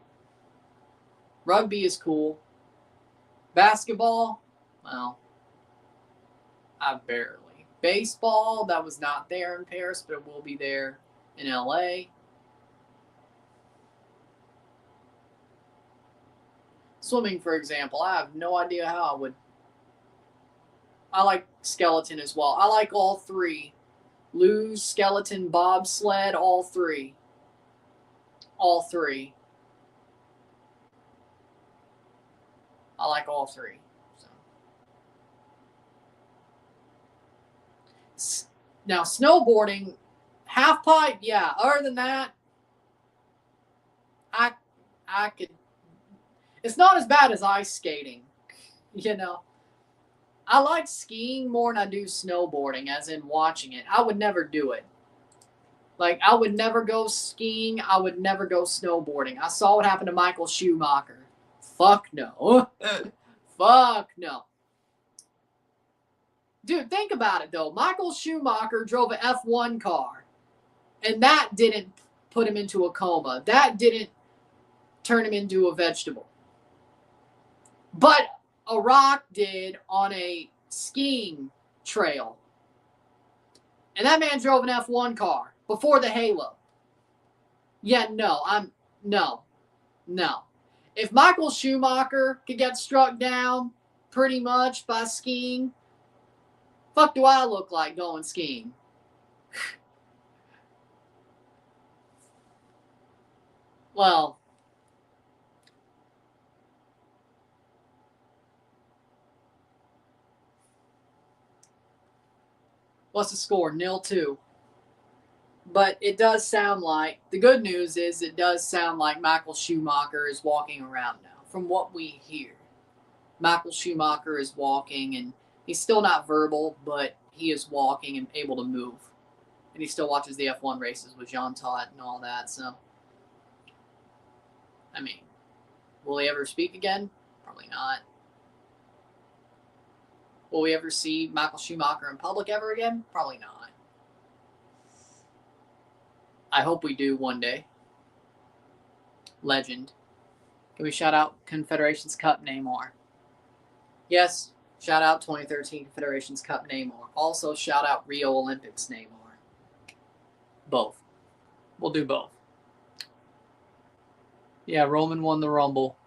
Rugby is cool. Basketball, well, I barely. Baseball, that was not there in Paris, but it will be there in LA. Swimming, for example, I have no idea how I would. I like skeleton as well. I like all three. Luge, skeleton, bobsled, all three. All three. I like all three. So. Now, snowboarding, half pipe, yeah. Other than that, I could. It's not as bad as ice skating, you know. I like skiing more than I do snowboarding, as in watching it. I would never do it. Like, I would never go skiing. I would never go snowboarding. I saw what happened to Michael Schumacher. Fuck no. Fuck no. Dude, think about it, though. Michael Schumacher drove an F1 car, and that didn't put him into a coma. That didn't turn him into a vegetable. But a rock did on a skiing trail. And that man drove an F1 car before the Halo. Yeah, no. If Michael Schumacher could get struck down pretty much by skiing, fuck do I look like going skiing? Well, what's the score? 0-2. But it does sound like, the good news is it does sound like Michael Schumacher is walking around now, from what we hear. Michael Schumacher is walking, and he's still not verbal, but he is walking and able to move. And he still watches the F1 races with Jean Todt and all that, so. I mean, will he ever speak again? Probably not. Will we ever see Michael Schumacher in public ever again? Probably not. I hope we do one day. Legend. Can we shout out Confederations Cup Neymar? Yes, shout out 2013 Confederations Cup Neymar. Also shout out Rio Olympics Neymar. Both. We'll do both. Yeah, Roman won the Rumble.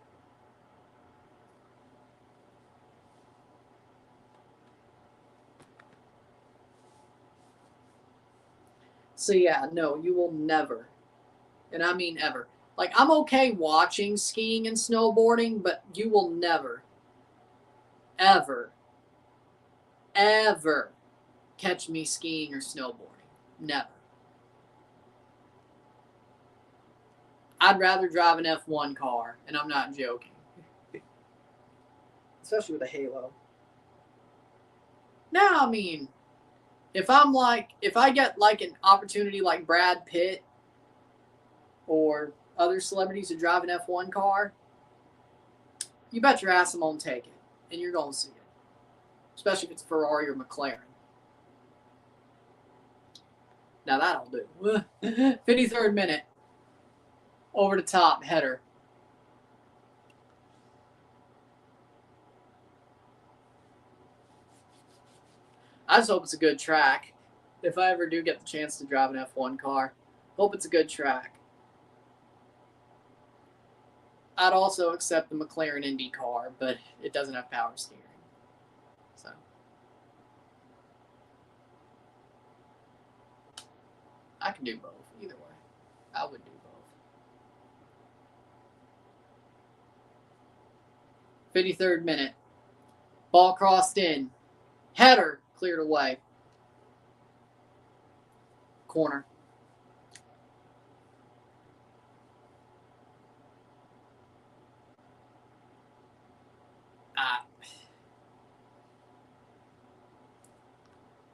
So yeah, no, you will never, and I mean ever. Like, I'm okay watching skiing and snowboarding, but you will never, ever ever catch me skiing or snowboarding. Never. I'd rather drive an F1 car, and I'm not joking. Especially with a halo. Now, I mean, if I get like an opportunity like Brad Pitt or other celebrities to drive an F1 car, you bet your ass I'm going to take it. And you're going to see it. Especially if it's Ferrari or McLaren. Now that'll do. 53rd minute. Over the top header. I just hope it's a good track. If I ever do get the chance to drive an F1 car, hope it's a good track. I'd also accept the McLaren Indy car, but it doesn't have power steering. So I can do both. Either way, I would do both. 53rd minute. Ball crossed in. Header cleared away. Corner.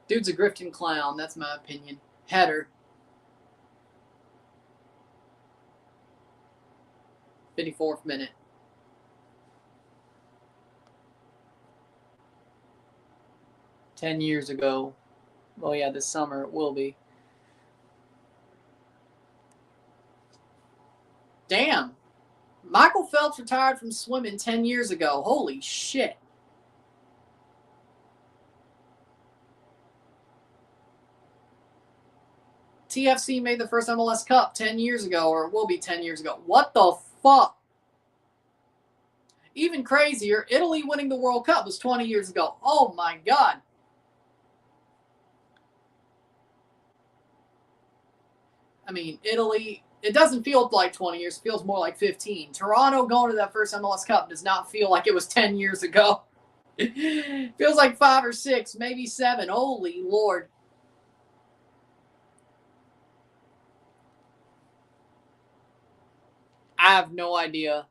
Dude's a grifting clown. That's my opinion. Header. 54th minute. $10 years ago. Oh, yeah, this summer it will be. Damn. Michael Phelps retired from swimming 10 years ago. Holy shit. TFC made the first MLS Cup 10 years ago, or it will be 10 years ago. What the fuck? Even crazier, Italy winning the World Cup was 20 years ago. Oh my God. I mean, Italy, it doesn't feel like 20 years. It feels more like 15. Toronto going to that first MLS Cup does not feel like it was 10 years ago. It feels like 5 or 6, maybe 7. Holy Lord. I have no idea.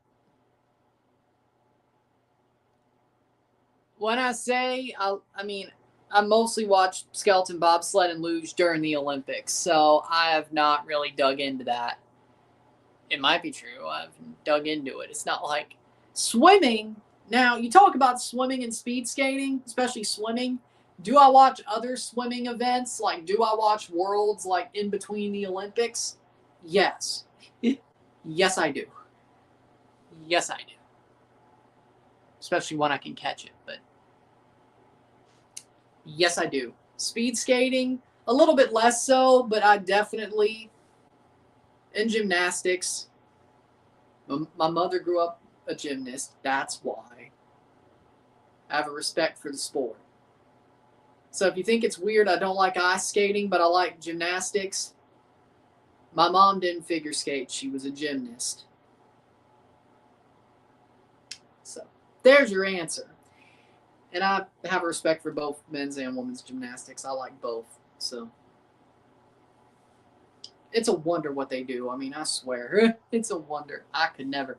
When I say, I mostly watch skeleton bobsled and luge during the Olympics, so I have not really dug into that. It might be true. I've dug into it. It's not like swimming. Now, you talk about swimming and speed skating, especially swimming. Do I watch other swimming events? Like, do I watch worlds like in between the Olympics? Yes. Yes, I do. Yes, I do. Especially when I can catch it, but yes, I do. Speed skating, a little bit less so, but I definitely, in gymnastics, my mother grew up a gymnast. That's why I have a respect for the sport. So if you think it's weird, I don't like ice skating, but I like gymnastics. My mom didn't figure skate. She was a gymnast. So there's your answer. And I have a respect for both men's and women's gymnastics. I like both. So it's a wonder what they do. I mean, I swear. It's a wonder. I could never.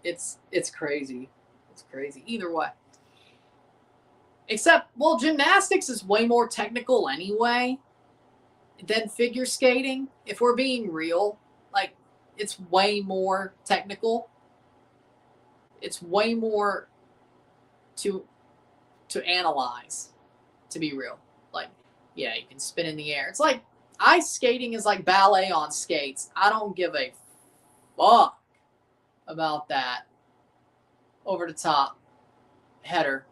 It's crazy. It's crazy. Either way. Except, well, gymnastics is way more technical anyway than figure skating. If we're being real, like, it's way more technical. It's way more to analyze, to be real. Like, yeah, you can spin in the air. It's like ice skating is like ballet on skates. I don't give a fuck about that. Over the top. Header.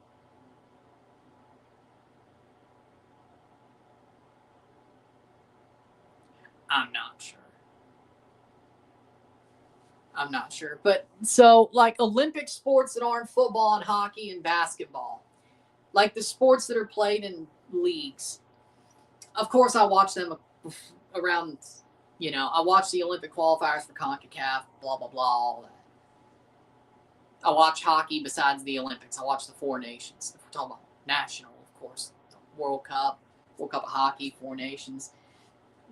I'm not sure. But so, like, Olympic sports that aren't football and hockey and basketball, like the sports that are played in leagues, of course, I watch them around, I watch the Olympic qualifiers for CONCACAF, blah, blah, blah, all that. I watch hockey besides the Olympics. I watch the Four Nations. If we're talking about national, of course, World Cup of Hockey, Four Nations.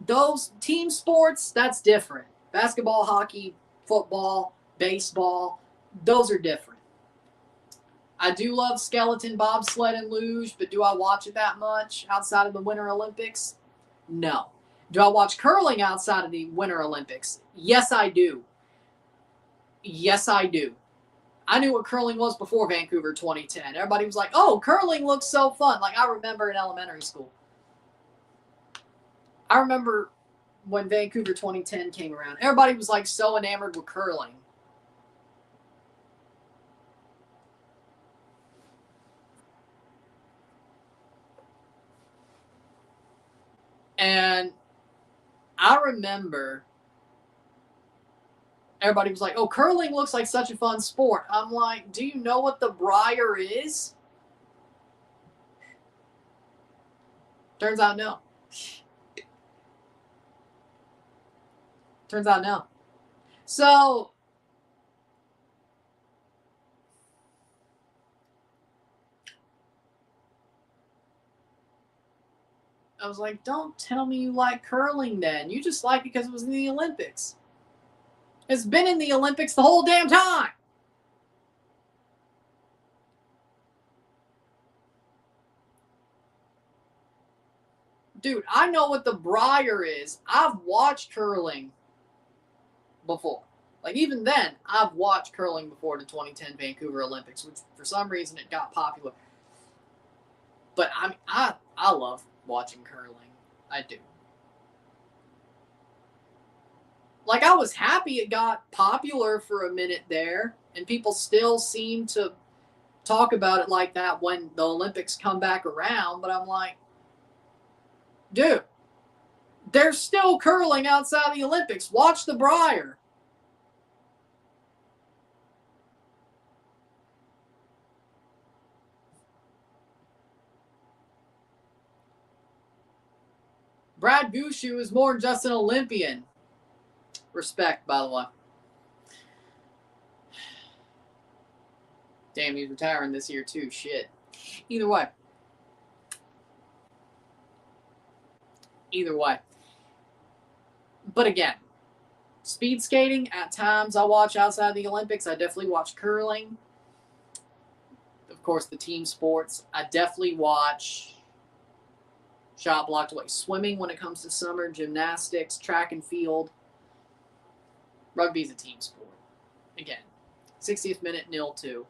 Those team sports, that's different. Basketball, hockey, football, baseball, those are different. I do love skeleton, bobsled, and luge, but do I watch it that much outside of the Winter Olympics? No. Do I watch curling outside of the Winter Olympics? Yes, I do. Yes, I do. I knew what curling was before Vancouver 2010. Everybody was like, oh, curling looks so fun. Like, I remember in elementary school. I remember when Vancouver 2010 came around. Everybody was like so enamored with curling. And I remember everybody was like, oh, curling looks like such a fun sport. I'm like, do you know what the briar is? Turns out no. Turns out no. So I was like, don't tell me you like curling then. You just like it because it was in the Olympics. It's been in the Olympics the whole damn time. Dude, I know what the briar is. I've watched curling before. Like, even then, I've watched curling before the 2010 Vancouver Olympics, which for some reason it got popular. But I love watching curling. I do. Like, I was happy it got popular for a minute there, and people still seem to talk about it like that when the Olympics come back around, but I'm like, dude, there's still curling outside the Olympics. Watch the briar. Brad Gushu is more than just an Olympian. Respect, by the way. Damn, he's retiring this year too. Shit. Either way. But again, speed skating, at times I watch outside the Olympics. I definitely watch curling. Of course, the team sports. I definitely watch shot blocked away swimming when it comes to summer, gymnastics, track and field. Rugby's a team sport. Again, 60th minute, 0-2.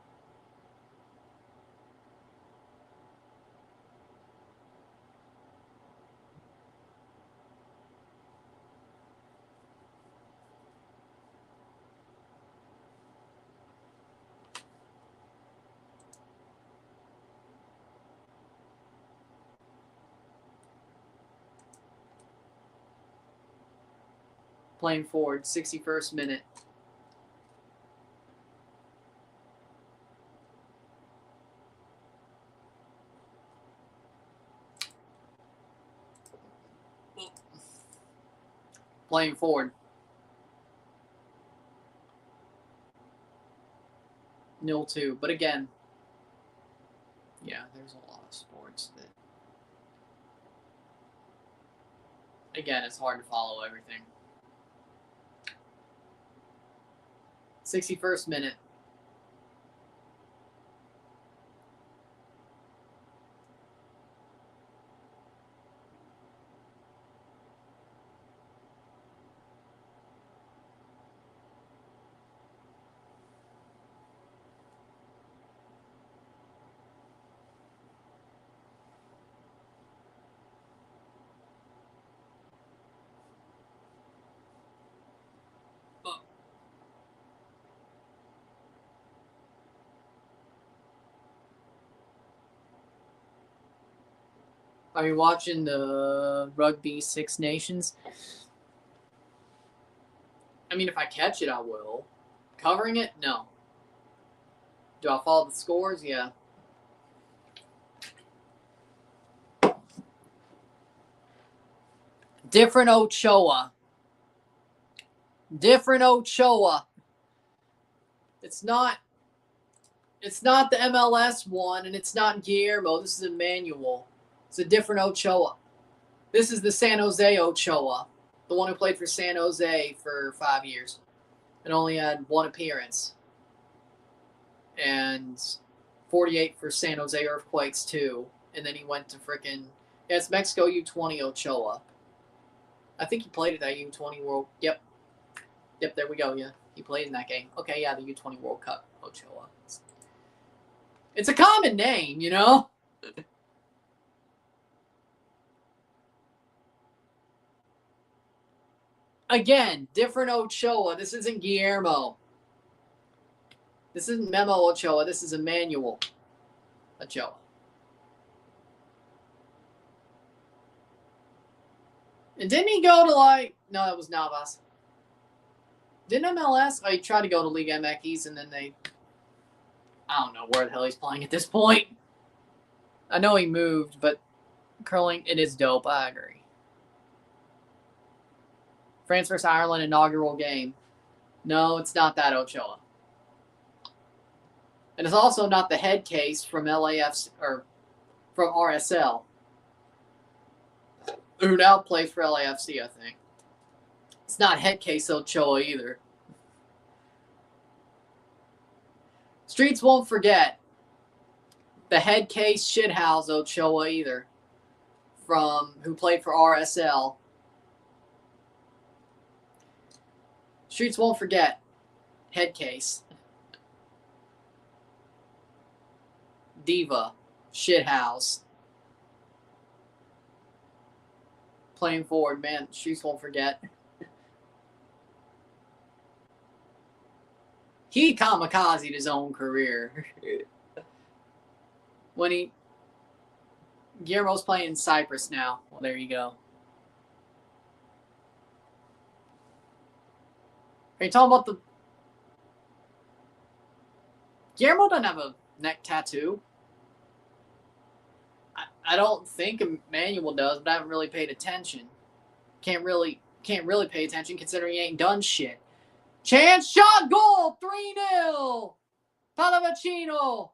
Playing forward, 61st minute. Playing forward. 0-2. But again, yeah, there's a lot of sports that, again, it's hard to follow everything. 61st minute. Are you watching the Rugby Six Nations? I mean, if I catch it, I will. Covering it? No. Do I follow the scores? Yeah. Different Ochoa. It's not It's not the MLS one, and it's not Guillermo. This is Emmanuel. It's a different Ochoa. This is the San Jose Ochoa, the one who played for San Jose for 5 years and only had one appearance. And 48 for San Jose Earthquakes, too. And then he went to frickin'... Yeah, it's Mexico U20 Ochoa. I think he played at that U20 World... Yep, there we go, yeah. He played in that game. Okay, yeah, the U20 World Cup Ochoa. It's a common name, you know? Again, different Ochoa. This isn't Guillermo. This isn't Memo Ochoa. This is Emmanuel Ochoa. And didn't he go to like... No, that was Navas. Didn't MLS... Oh, he tried to go to Liga MX and then they... I don't know where the hell he's playing at this point. I know he moved, but curling, it is dope. I agree. France vs. Ireland inaugural game. No, it's not that Ochoa. And it's also not the head case from LAFC or from RSL, who now plays for LAFC, I think. It's not head case Ochoa either. Streets won't forget the head case shithouse Ochoa either, from who played for RSL. Streets won't forget head case. Diva, shithouse. Playing forward, man, Streets won't forget. He kamikazed his own career. When Guillermo's playing in Cyprus now. Well, there you go. Are you talking about the... Guillermo doesn't have a neck tattoo. I don't think Emmanuel does, but I haven't really paid attention. Can't really pay attention considering he ain't done shit. Chance shot, goal, 3-0. Pallavicino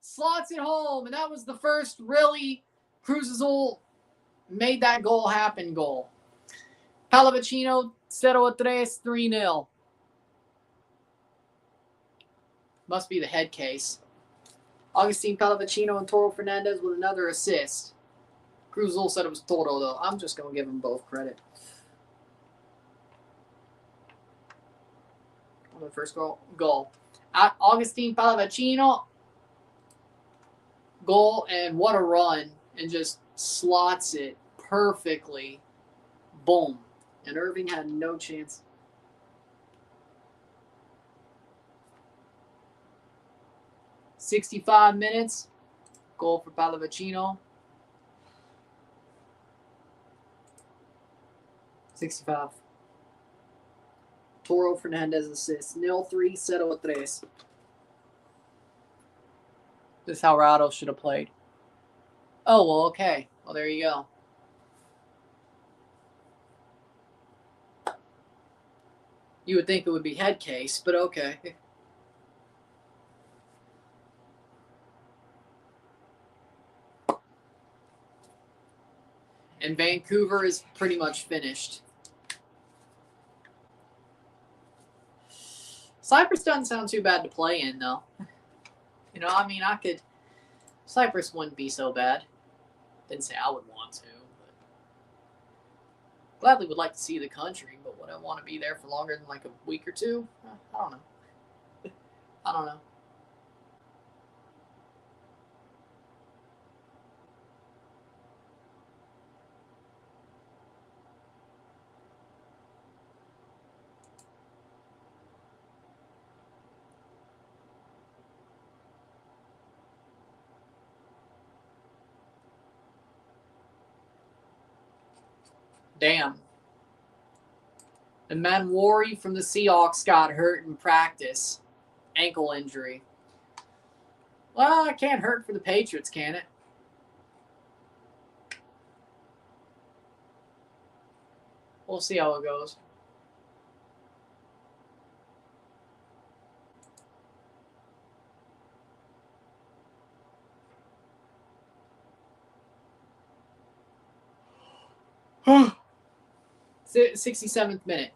slots it home, and that was the first really Cruz Azul made that goal happen goal. Pallavicino 0-3, 3-0. Must be the head case. Augustine Pallavicino and Toro Fernandez with another assist. Cruz Azul said it was Toro, though. I'm just going to give them both credit. The first goal. Augustine Pallavicino, goal, and what a run. And just slots it perfectly. Boom. And Irving had no chance. "65 minutes. Goal for Pallavicino. 65. Toro Fernandez assist. 0-3, 0-3. This is how Rado should have played. Oh, well, okay. Well, there you go. You would think it would be head case, but okay. And Vancouver is pretty much finished. Cyprus doesn't sound too bad to play in, though. You know, I mean, Cyprus wouldn't be so bad. Didn't say I would want to, but gladly would like to see the country, but would I want to be there for longer than like a week or two? I don't know. I don't know. Damn. And Manwari from the Seahawks got hurt in practice. Ankle injury. Well, it can't hurt for the Patriots, can it? We'll see how it goes. 67th minute.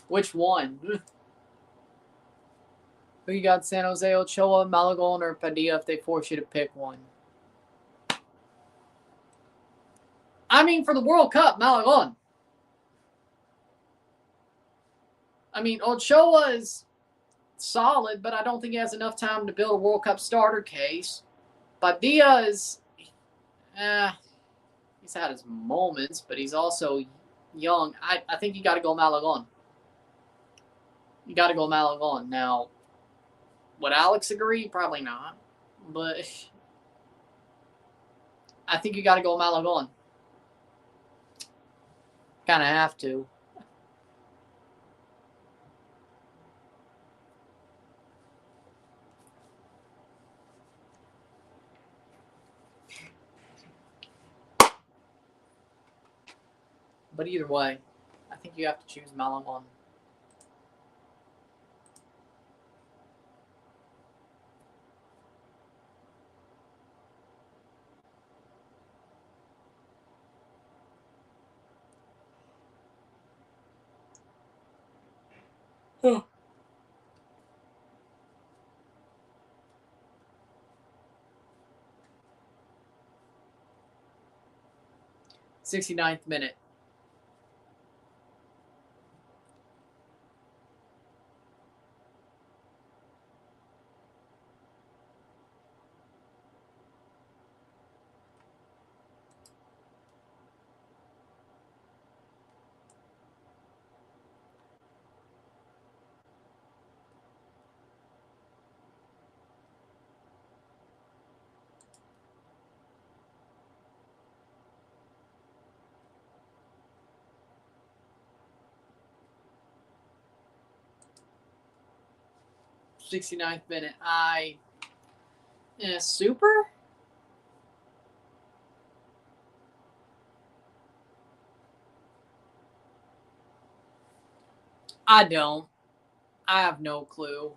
Which one? Who you got? San Jose, Ochoa, Malagon, or Padilla if they force you to pick one? I mean, for the World Cup, Malagon. I mean, Ochoa is solid, but I don't think he has enough time to build a World Cup starter case. Padilla is, he's had his moments, but he's also young. I think you got to go Malagon. You got to go Malagon. Now, would Alex agree? Probably not. But I think you got to go Malagon. Kind of have to. But either way, I think you have to choose Malagon. Huh. 69th minute. '69th minute. Super? I don't. I have no clue.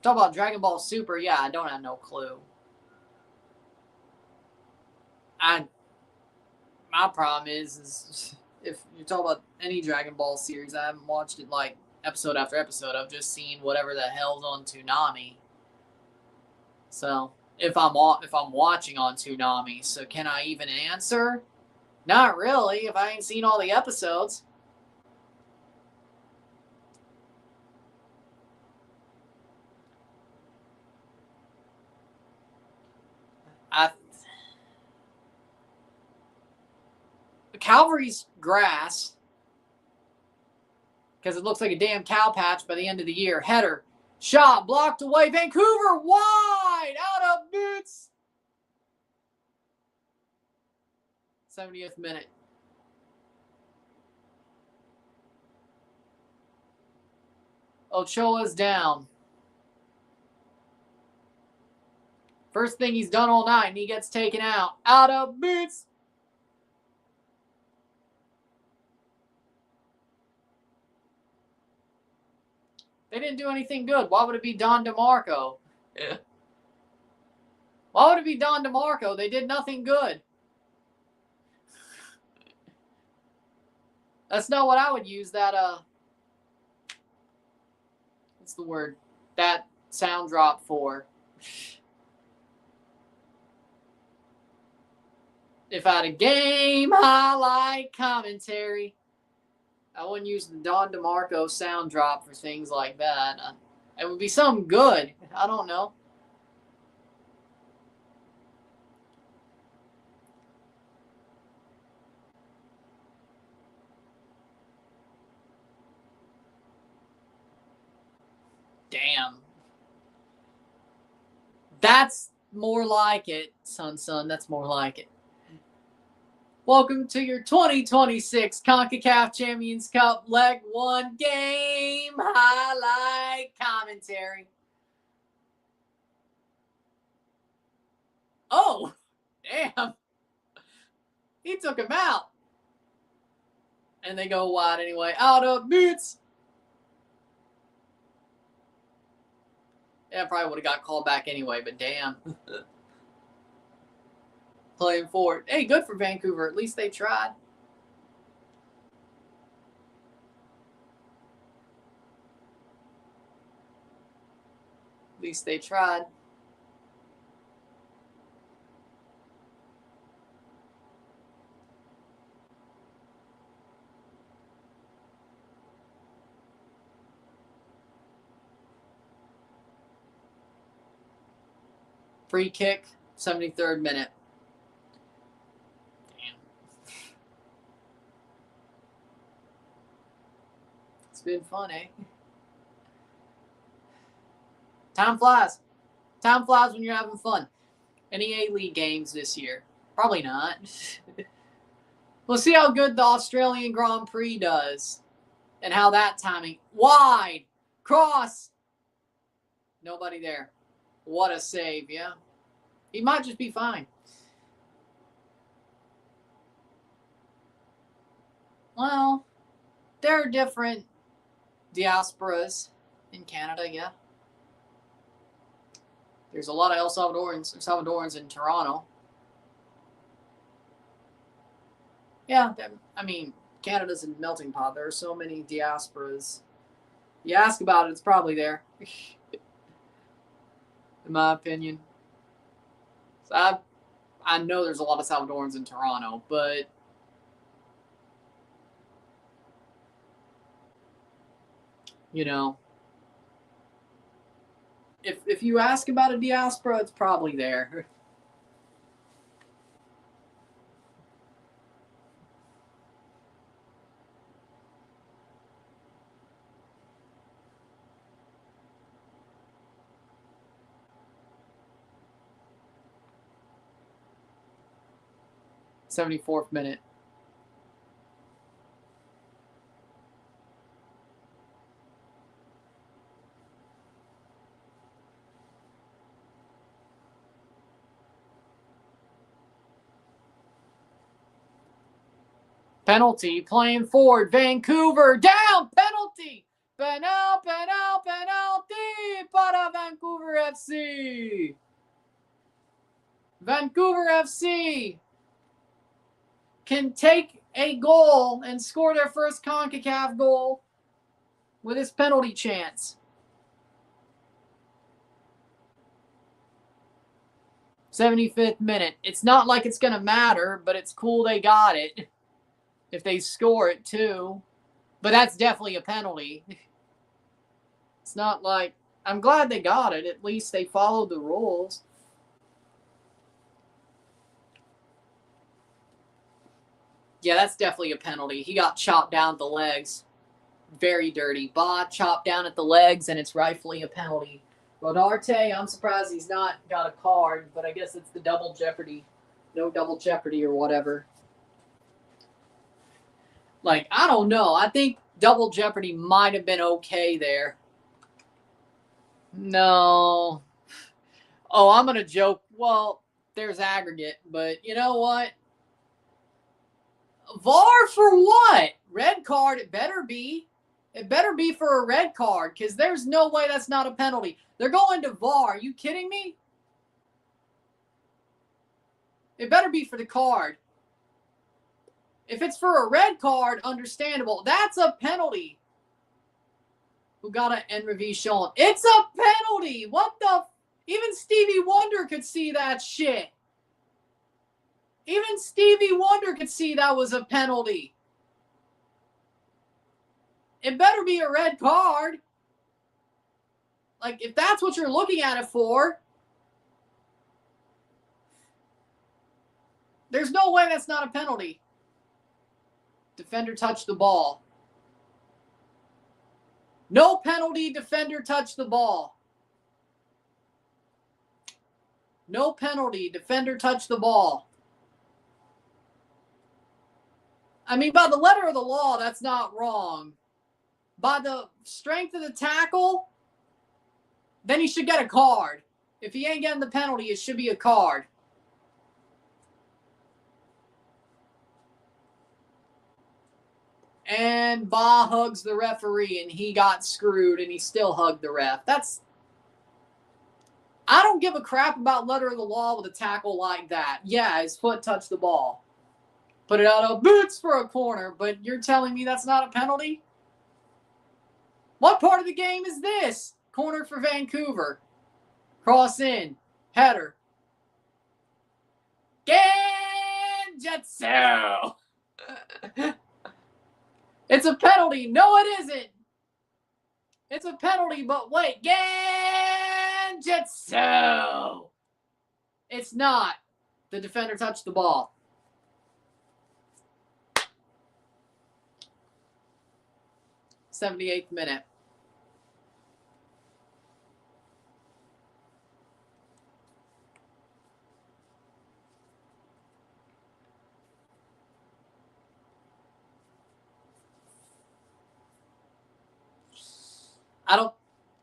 Talk about Dragon Ball Super. Yeah, I don't have no clue. My problem is if you talk about any Dragon Ball series, I haven't watched it like episode after episode. I've just seen whatever the hell's on Toonami. So if I'm watching on Toonami, so can I even answer? Not really. If I ain't seen all the episodes. Calvary's grass, because it looks like a damn cow patch by the end of the year. Header, shot, blocked away. Vancouver wide, out of boots. 70th minute. Ochoa's down. First thing he's done all night, and he gets taken out. Out of boots. They didn't do anything good. Why would it be Don DeMarco? Yeah. Why would it be Don DeMarco? They did nothing good. That's not what I would use that, what's the word? That sound drop for. If I had a game highlight commentary, I wouldn't use the Don DeMarco sound drop for things like that. It would be something good. I don't know. Damn. That's more like it, son. That's more like it. Welcome to your 2026 CONCACAF Champions Cup Leg 1 game highlight commentary. Oh, damn. He took him out. And they go wide anyway. Out of boots. Yeah, probably would have got called back anyway, but damn. playing forward. Hey, good for Vancouver. At least they tried. At least they tried. Free kick, 73rd minute. Damn. It's been fun, eh? Time flies. Time flies when you're having fun. Any A-League games this year? Probably not. We'll see how good the Australian Grand Prix does and how that timing. Wide. Cross. Nobody there. What a save, yeah. He might just be fine. Well, there are different diasporas in Canada, yeah. There's a lot of El Salvadorans in Toronto. Yeah, I mean, Canada's a melting pot. There are so many diasporas. You ask about it, it's probably there. In my opinion. So I know there's a lot of Salvadorans in Toronto, but you know, if you ask about a diaspora, it's probably there. '74th minute. Penalty, playing forward, Vancouver, down, penalty! Penalty para Vancouver FC! Vancouver FC can take a goal and score their first CONCACAF goal with this penalty chance. 75th minute. It's not like it's going to matter, but it's cool they got it. If they score it, too. But that's definitely a penalty. It's not like... I'm glad they got it. At least they followed the rules. Yeah, that's definitely a penalty. He got chopped down at the legs. Very dirty. Ba chopped down at the legs, and it's rightfully a penalty. Rodarte, I'm surprised he's not got a card, but I guess it's the double jeopardy. No double jeopardy or whatever. Like, I don't know. I think double jeopardy might have been okay there. No. Oh, I'm going to joke. Well, there's aggregate, but you know what? VAR for what? Red card, it better be. It better be for a red card because there's no way that's not a penalty. They're going to VAR. Are you kidding me? It better be for the card. If it's for a red card, understandable. That's a penalty. Who got an Enrivi shown? It's a penalty. What the? Even Stevie Wonder could see that shit. Even Stevie Wonder could see that was a penalty. It better be a red card. Like, if that's what you're looking at it for, there's no way that's not a penalty. Defender touched the ball. No penalty, defender touched the ball. No penalty, defender touched the ball. I mean, by the letter of the law, that's not wrong. By the strength of the tackle, then he should get a card. If he ain't getting the penalty, it should be a card. And Ba hugs the referee, and he got screwed, and he still hugged the ref. I don't give a crap about letter of the law with a tackle like that. Yeah, his foot touched the ball. Put it out of boots for a corner, but you're telling me that's not a penalty? What part of the game is this? Corner for Vancouver. Cross in. Header. Genjutsu! It's a penalty. No, it isn't. It's a penalty, but wait. Genjutsu! It's not. The defender touched the ball. '78th minute.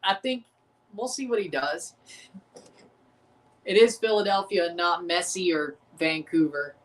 I think we'll see what he does. It is Philadelphia, not Messi or Vancouver.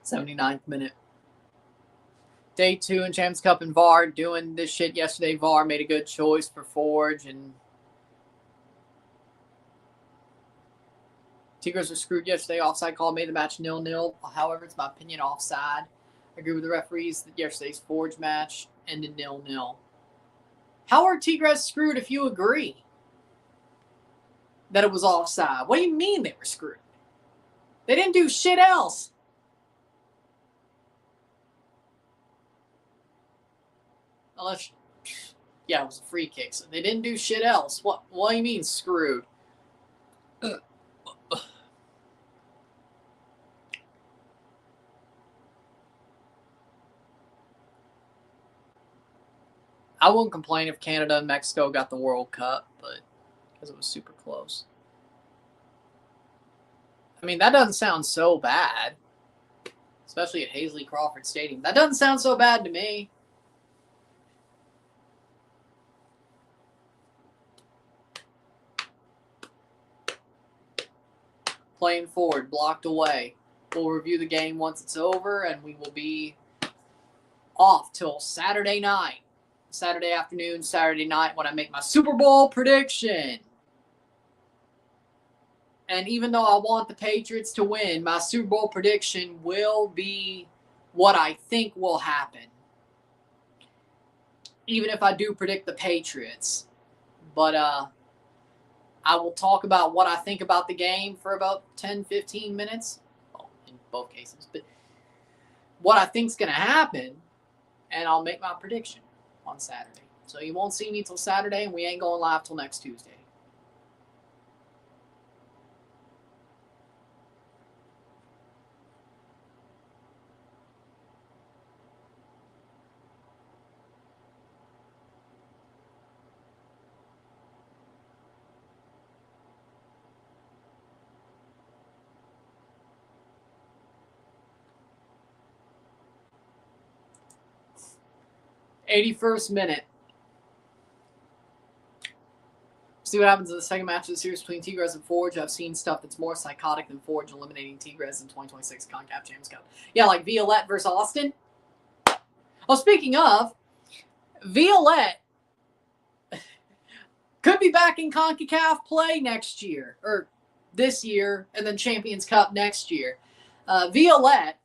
'79th minute. Day 2 in Champions Cup and VAR. Doing this shit yesterday. VAR made a good choice for Forge, and Tigres were screwed yesterday. Offside call made the match 0-0. However, it's my opinion offside. I agree with the referees that yesterday's Forge match ended 0-0. How are Tigres screwed if you agree that it was offside? What do you mean they were screwed? They didn't do shit else. Unless, yeah, it was a free kick, so they didn't do shit else. What do you mean screwed? I wouldn't complain if Canada and Mexico got the World Cup, but because it was super close. I mean, that doesn't sound so bad, especially at Hazley Crawford Stadium. That doesn't sound so bad to me. Playing forward, blocked away. We'll review the game once it's over, and we will be off till Saturday night. Saturday afternoon, Saturday night when I make my Super Bowl prediction. And even though I want the Patriots to win, my Super Bowl prediction will be what I think will happen. Even if I do predict the Patriots. But I will talk about what I think about the game for about 10, 15 minutes. Well, in both cases. But what I think is going to happen, and I'll make my prediction on Saturday. So you won't see me till Saturday, and we ain't going live till next Tuesday. '81st minute. See what happens in the second match of the series between Tigres and Forge. I've seen stuff that's more psychotic than Forge eliminating Tigres in 2026 CONCACAF Champions Cup. Yeah, like Violette versus Austin. Oh, speaking of, Violette could be back in CONCACAF play next year, or this year, and then Champions Cup next year. Violette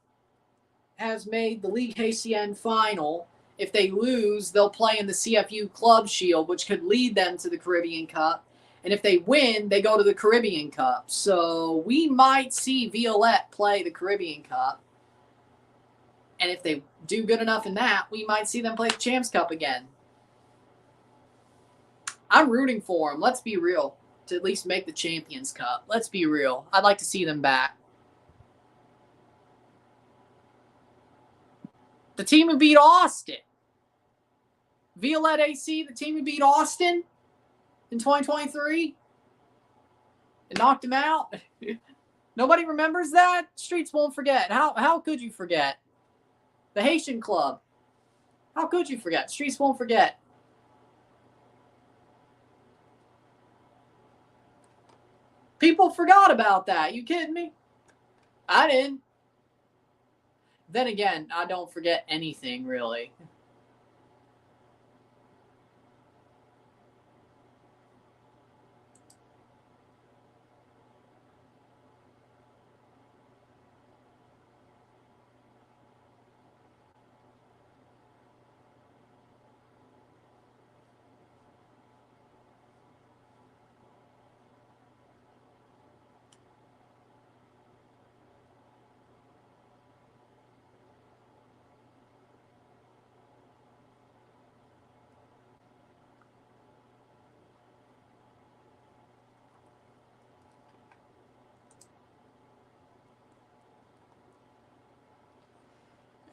has made the League KCN final. If they lose, they'll play in the CFU Club Shield, which could lead them to the Caribbean Cup. And if they win, they go to the Caribbean Cup. So we might see Violette play the Caribbean Cup. And if they do good enough in that, we might see them play the Champs Cup again. I'm rooting for them, let's be real, to at least make the Champions Cup. Let's be real. I'd like to see them back. The team who beat Austin. Violette AC, the team who beat Austin in 2023 and knocked him out. Nobody remembers that? Streets won't forget. How could you forget? The Haitian club. How could you forget? Streets won't forget. People forgot about that. You kidding me? I didn't. Then again, I don't forget anything, really.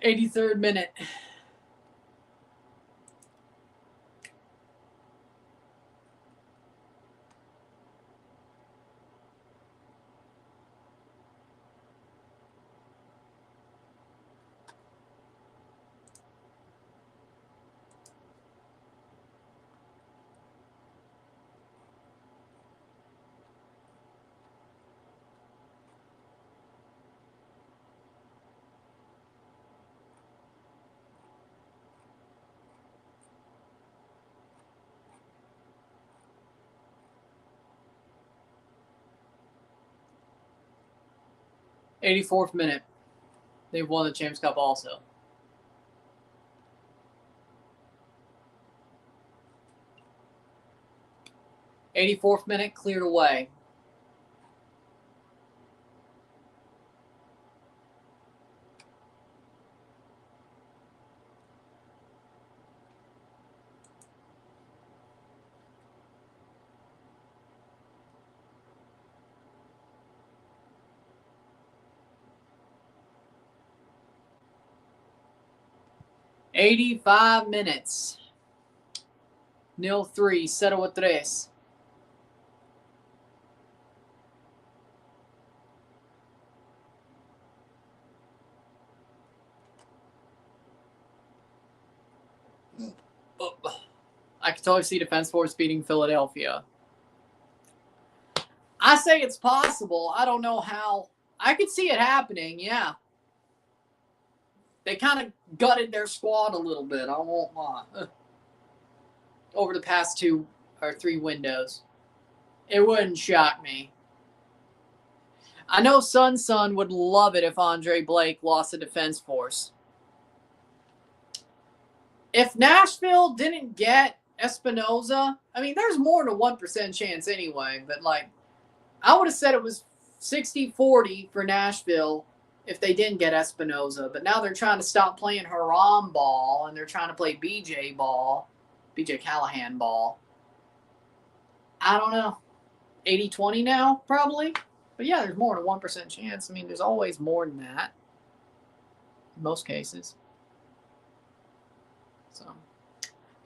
'83rd minute. '84th minute. They've won the Champions Cup also. '84th minute, cleared away. '85 minutes. 0-3, 0-3. I can totally see Defense Force beating Philadelphia. I say it's possible. I don't know how. I could see it happening, yeah. They kind of gutted their squad a little bit, I won't lie. Over the past 2 or 3 windows. It wouldn't shock me. I know Sun would love it if Andre Blake lost the Defense Force. If Nashville didn't get Espinoza, I mean, there's more than a 1% chance anyway, but like, I would have said it was 60-40 for Nashville if they didn't get Espinoza, but now they're trying to stop playing Haram ball and they're trying to play BJ ball, BJ Callahan ball. I don't know. 80-20 now, probably. But yeah, there's more than a 1% chance. I mean, there's always more than that in most cases. So,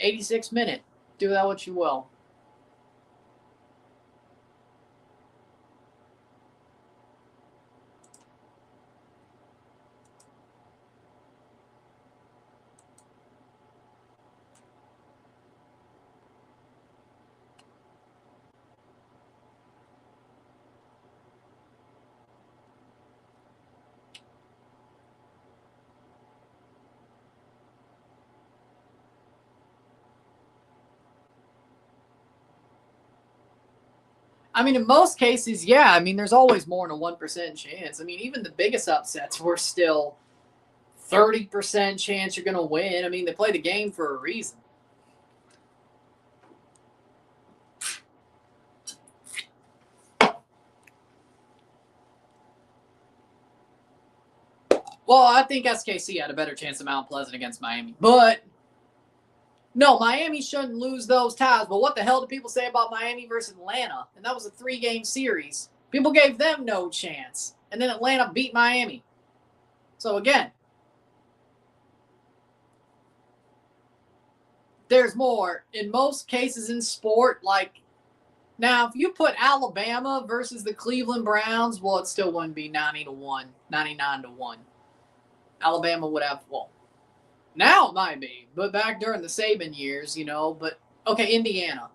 86th minute. Do that what you will. I mean, in most cases, yeah. I mean, there's always more than a 1% chance. I mean, even the biggest upsets were still 30% chance you're going to win. I mean, they play the game for a reason. Well, I think SKC had a better chance of Mount Pleasant against Miami. But, no, Miami shouldn't lose those ties. But what the hell do people say about Miami versus Atlanta? And that was a 3-game series. People gave them no chance. And then Atlanta beat Miami. So, again, there's more. In most cases in sport, like, now, if you put Alabama versus the Cleveland Browns, well, it still wouldn't be 90-1, 99-1. Alabama would have, well, now it might be, but back during the Saban years, you know, but, okay, Indiana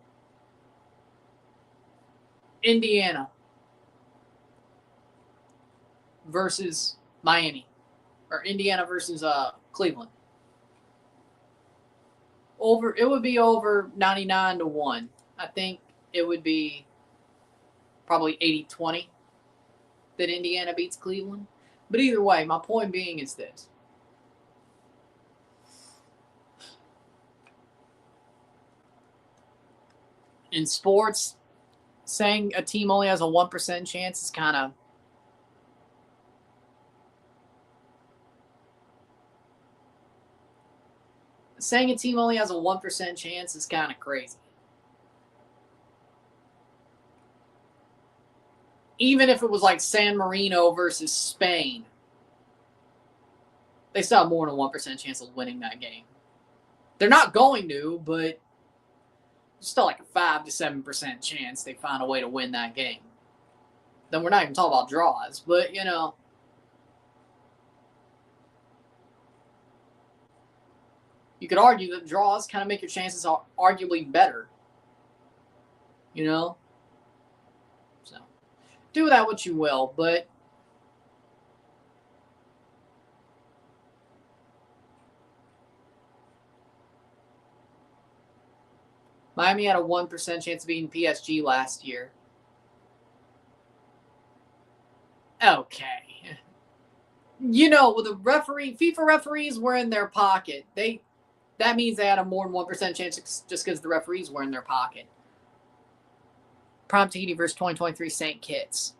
versus Miami, or Indiana versus Cleveland. It would be over 99-1. I think it would be probably 80-20 that Indiana beats Cleveland. But either way, my point being is this. In sports, saying a team only has a 1% chance is kind of crazy. Even if it was like San Marino versus Spain, they still have more than a 1% chance of winning that game. They're not going to, but still like a 5 to 7% chance they find a way to win that game. Then we're not even talking about draws, but, you know, you could argue that draws kind of make your chances arguably better. You know? So, do with that what you will, but Miami had a 1% chance of beating PSG last year. Okay. You know, with the FIFA referees were in their pocket. That means they had a more than 1% chance just because the referees were in their pocket. Prime Tahiti versus 2023 St. Kitts.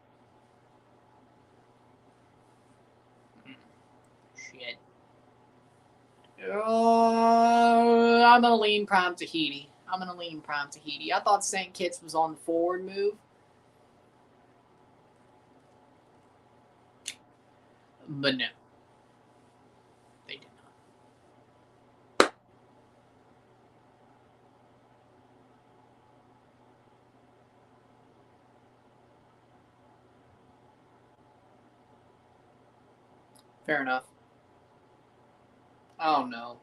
Shit. I'm going to lean Prime Tahiti. I thought St. Kitts was on the forward move. But no. They did not. Fair enough. I don't know.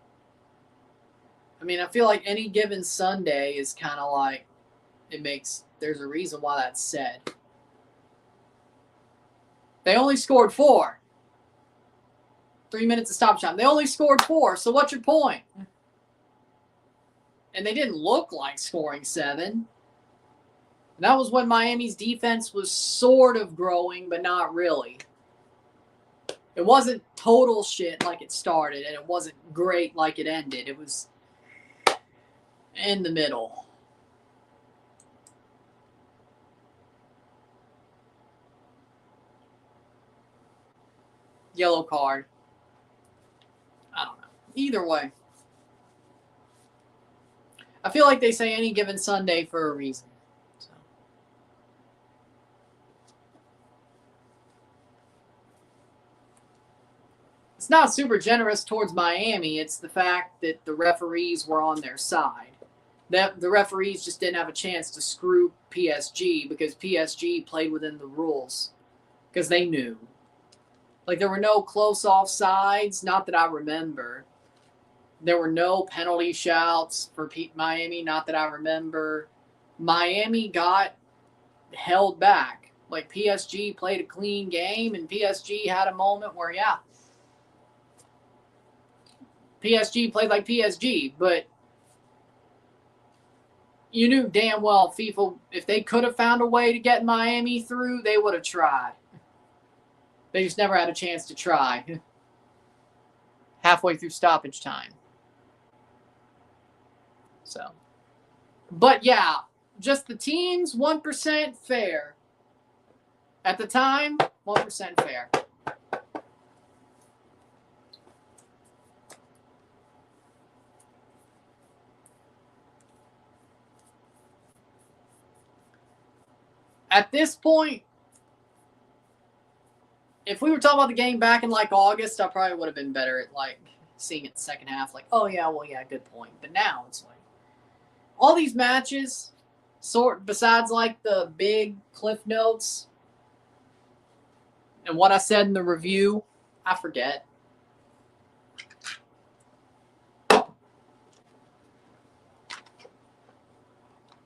I mean, I feel like any given Sunday is kind of like, there's a reason why that's said. They only scored 4. 3 minutes of stoppage time. They only scored 4, so what's your point? And they didn't look like scoring 7. And that was when Miami's defense was sort of growing, but not really. It wasn't total shit like it started, and it wasn't great like it ended. It was in the middle. Yellow card. I don't know. Either way. I feel like they say any given Sunday for a reason. So. It's not super generous towards Miami. It's the fact that the referees were on their side. The referees just didn't have a chance to screw PSG because PSG played within the rules because they knew. Like, there were no close offsides, not that I remember. There were no penalty shouts for Miami, not that I remember. Miami got held back. Like, PSG played a clean game, and PSG had a moment where, yeah, PSG played like PSG, but you knew damn well FIFA, if they could have found a way to get Miami through, they would have tried. They just never had a chance to try. Halfway through stoppage time. So. But yeah, just the teams, 1% fair. At the time, 1% fair. At this point, if we were talking about the game back in like August, I probably would have been better at like seeing it the second half. Like, oh yeah, well yeah, good point. But now it's like, all these matches, besides like the big cliff notes and what I said in the review, I forget.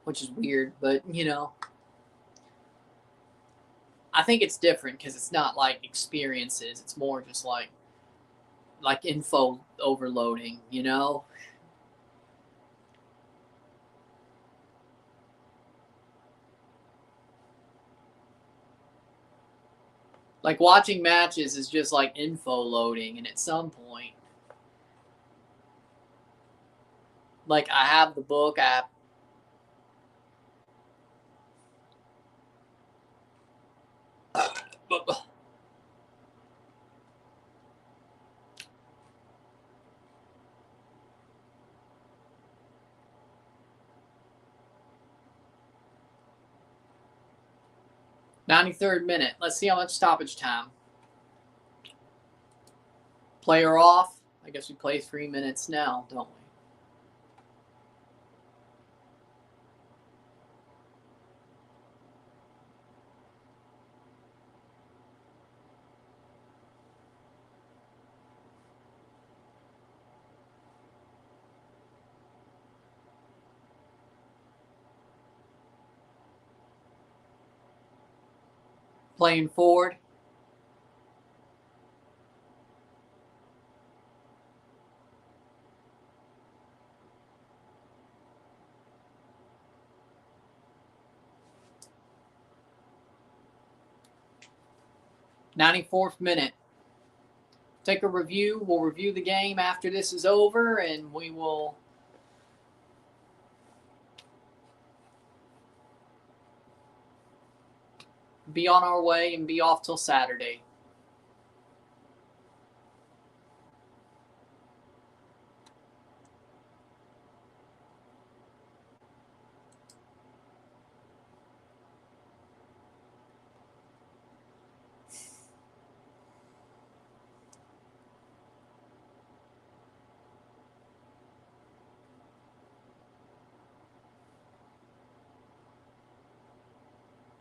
Which is weird, but you know, I think it's different because it's not like experiences. It's more just like info overloading, you know? Like watching matches is just like info loading, and at some point, like I have the book app. 93rd minute. Let's see how much stoppage time. Player off. I guess we play 3 minutes now, don't we? Playing forward. '94th minute. Take a review. We'll review the game after this is over, and we will be on our way and be off till Saturday.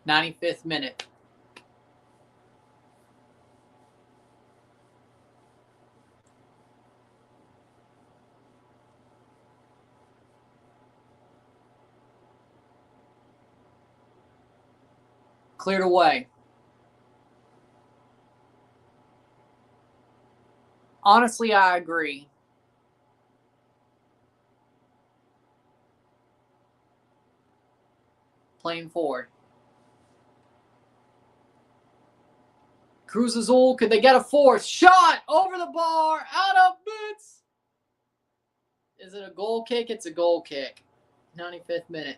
'95th minute. Cleared away. Honestly, I agree. Playing forward. Cruz Azul, could they get a fourth? Shot over the bar, out of bounds. Is it a goal kick? It's a goal kick. 95th minute.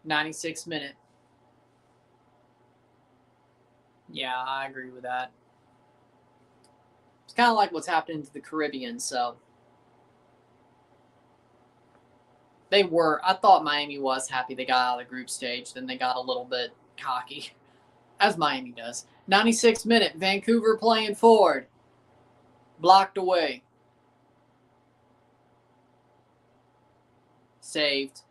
'96th minute. Yeah, I agree with that. It's kind of like what's happening to the Caribbean, so. I thought Miami was happy they got out of the group stage. Then they got a little bit cocky, as Miami does. 96th minute, Vancouver playing forward. Blocked away. Saved.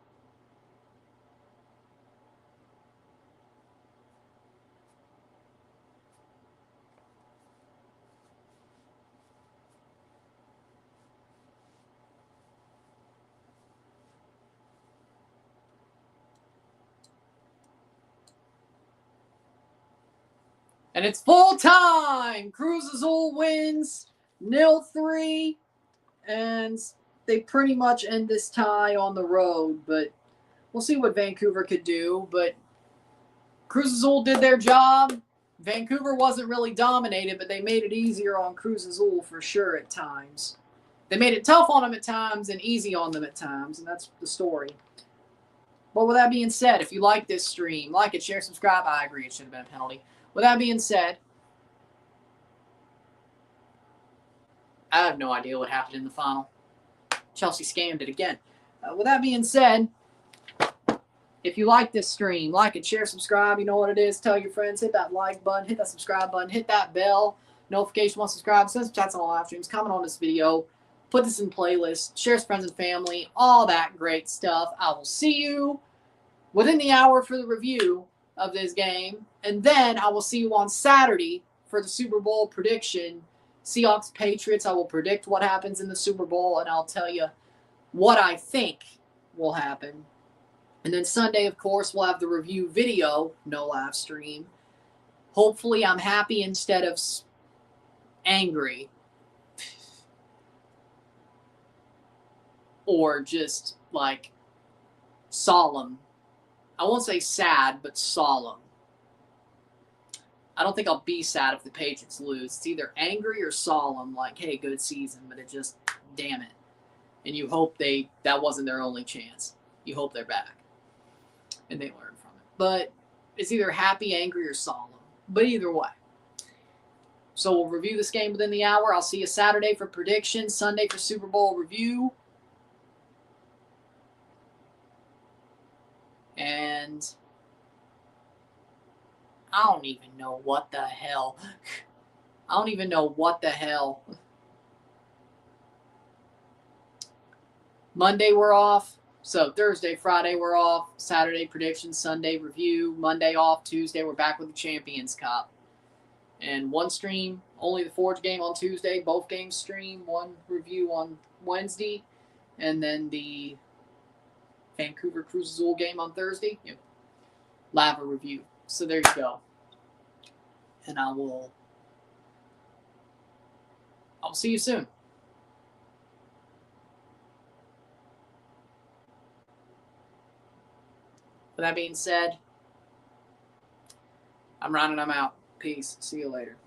And it's full time. Cruz Azul wins 0-3. And they pretty much end this tie on the road. But we'll see what Vancouver could do. But Cruz Azul did their job. Vancouver wasn't really dominated, but they made it easier on Cruz Azul for sure at times. They made it tough on them at times and easy on them at times. And that's the story. But with that being said, if you like this stream, like it, share, subscribe. I agree, it should have been a penalty. With that being said, I have no idea what happened in the final. Chelsea scammed it again. With that being said, if you like this stream, like it, share, subscribe. You know what it is. Tell your friends. Hit that like button. Hit that subscribe button. Hit that bell. Notification once subscribed. Send some chats on all live streams. Comment on this video. Put this in playlist. Share with friends and family. All that great stuff. I will see you within the hour for the review of this game. And then I will see you on Saturday for the Super Bowl prediction. Seahawks, Patriots. I will predict what happens in the Super Bowl, and I'll tell you what I think will happen. And then Sunday, of course, we'll have the review video, no live stream. Hopefully I'm happy instead of angry. Or just, like, solemn. I won't say sad, but solemn. I don't think I'll be sad if the Patriots lose. It's either angry or solemn, like, hey, good season, but it just, damn it. And you hope that wasn't their only chance. You hope they're back. And they learn from it. But it's either happy, angry, or solemn. But either way. So we'll review this game within the hour. I'll see you Saturday for predictions, Sunday for Super Bowl review. And I don't even know what the hell. I don't even know what the hell. Monday we're off. So Thursday, Friday we're off. Saturday predictions, Sunday review. Monday off. Tuesday we're back with the Champions Cup. And one stream, only the Forge game on Tuesday. Both games stream. One review on Wednesday. And then the Vancouver Cruz Azul game on Thursday. Lava review. So there you go. And I'll see you soon. With that being said, I'm Ron and I'm out. Peace. See you later.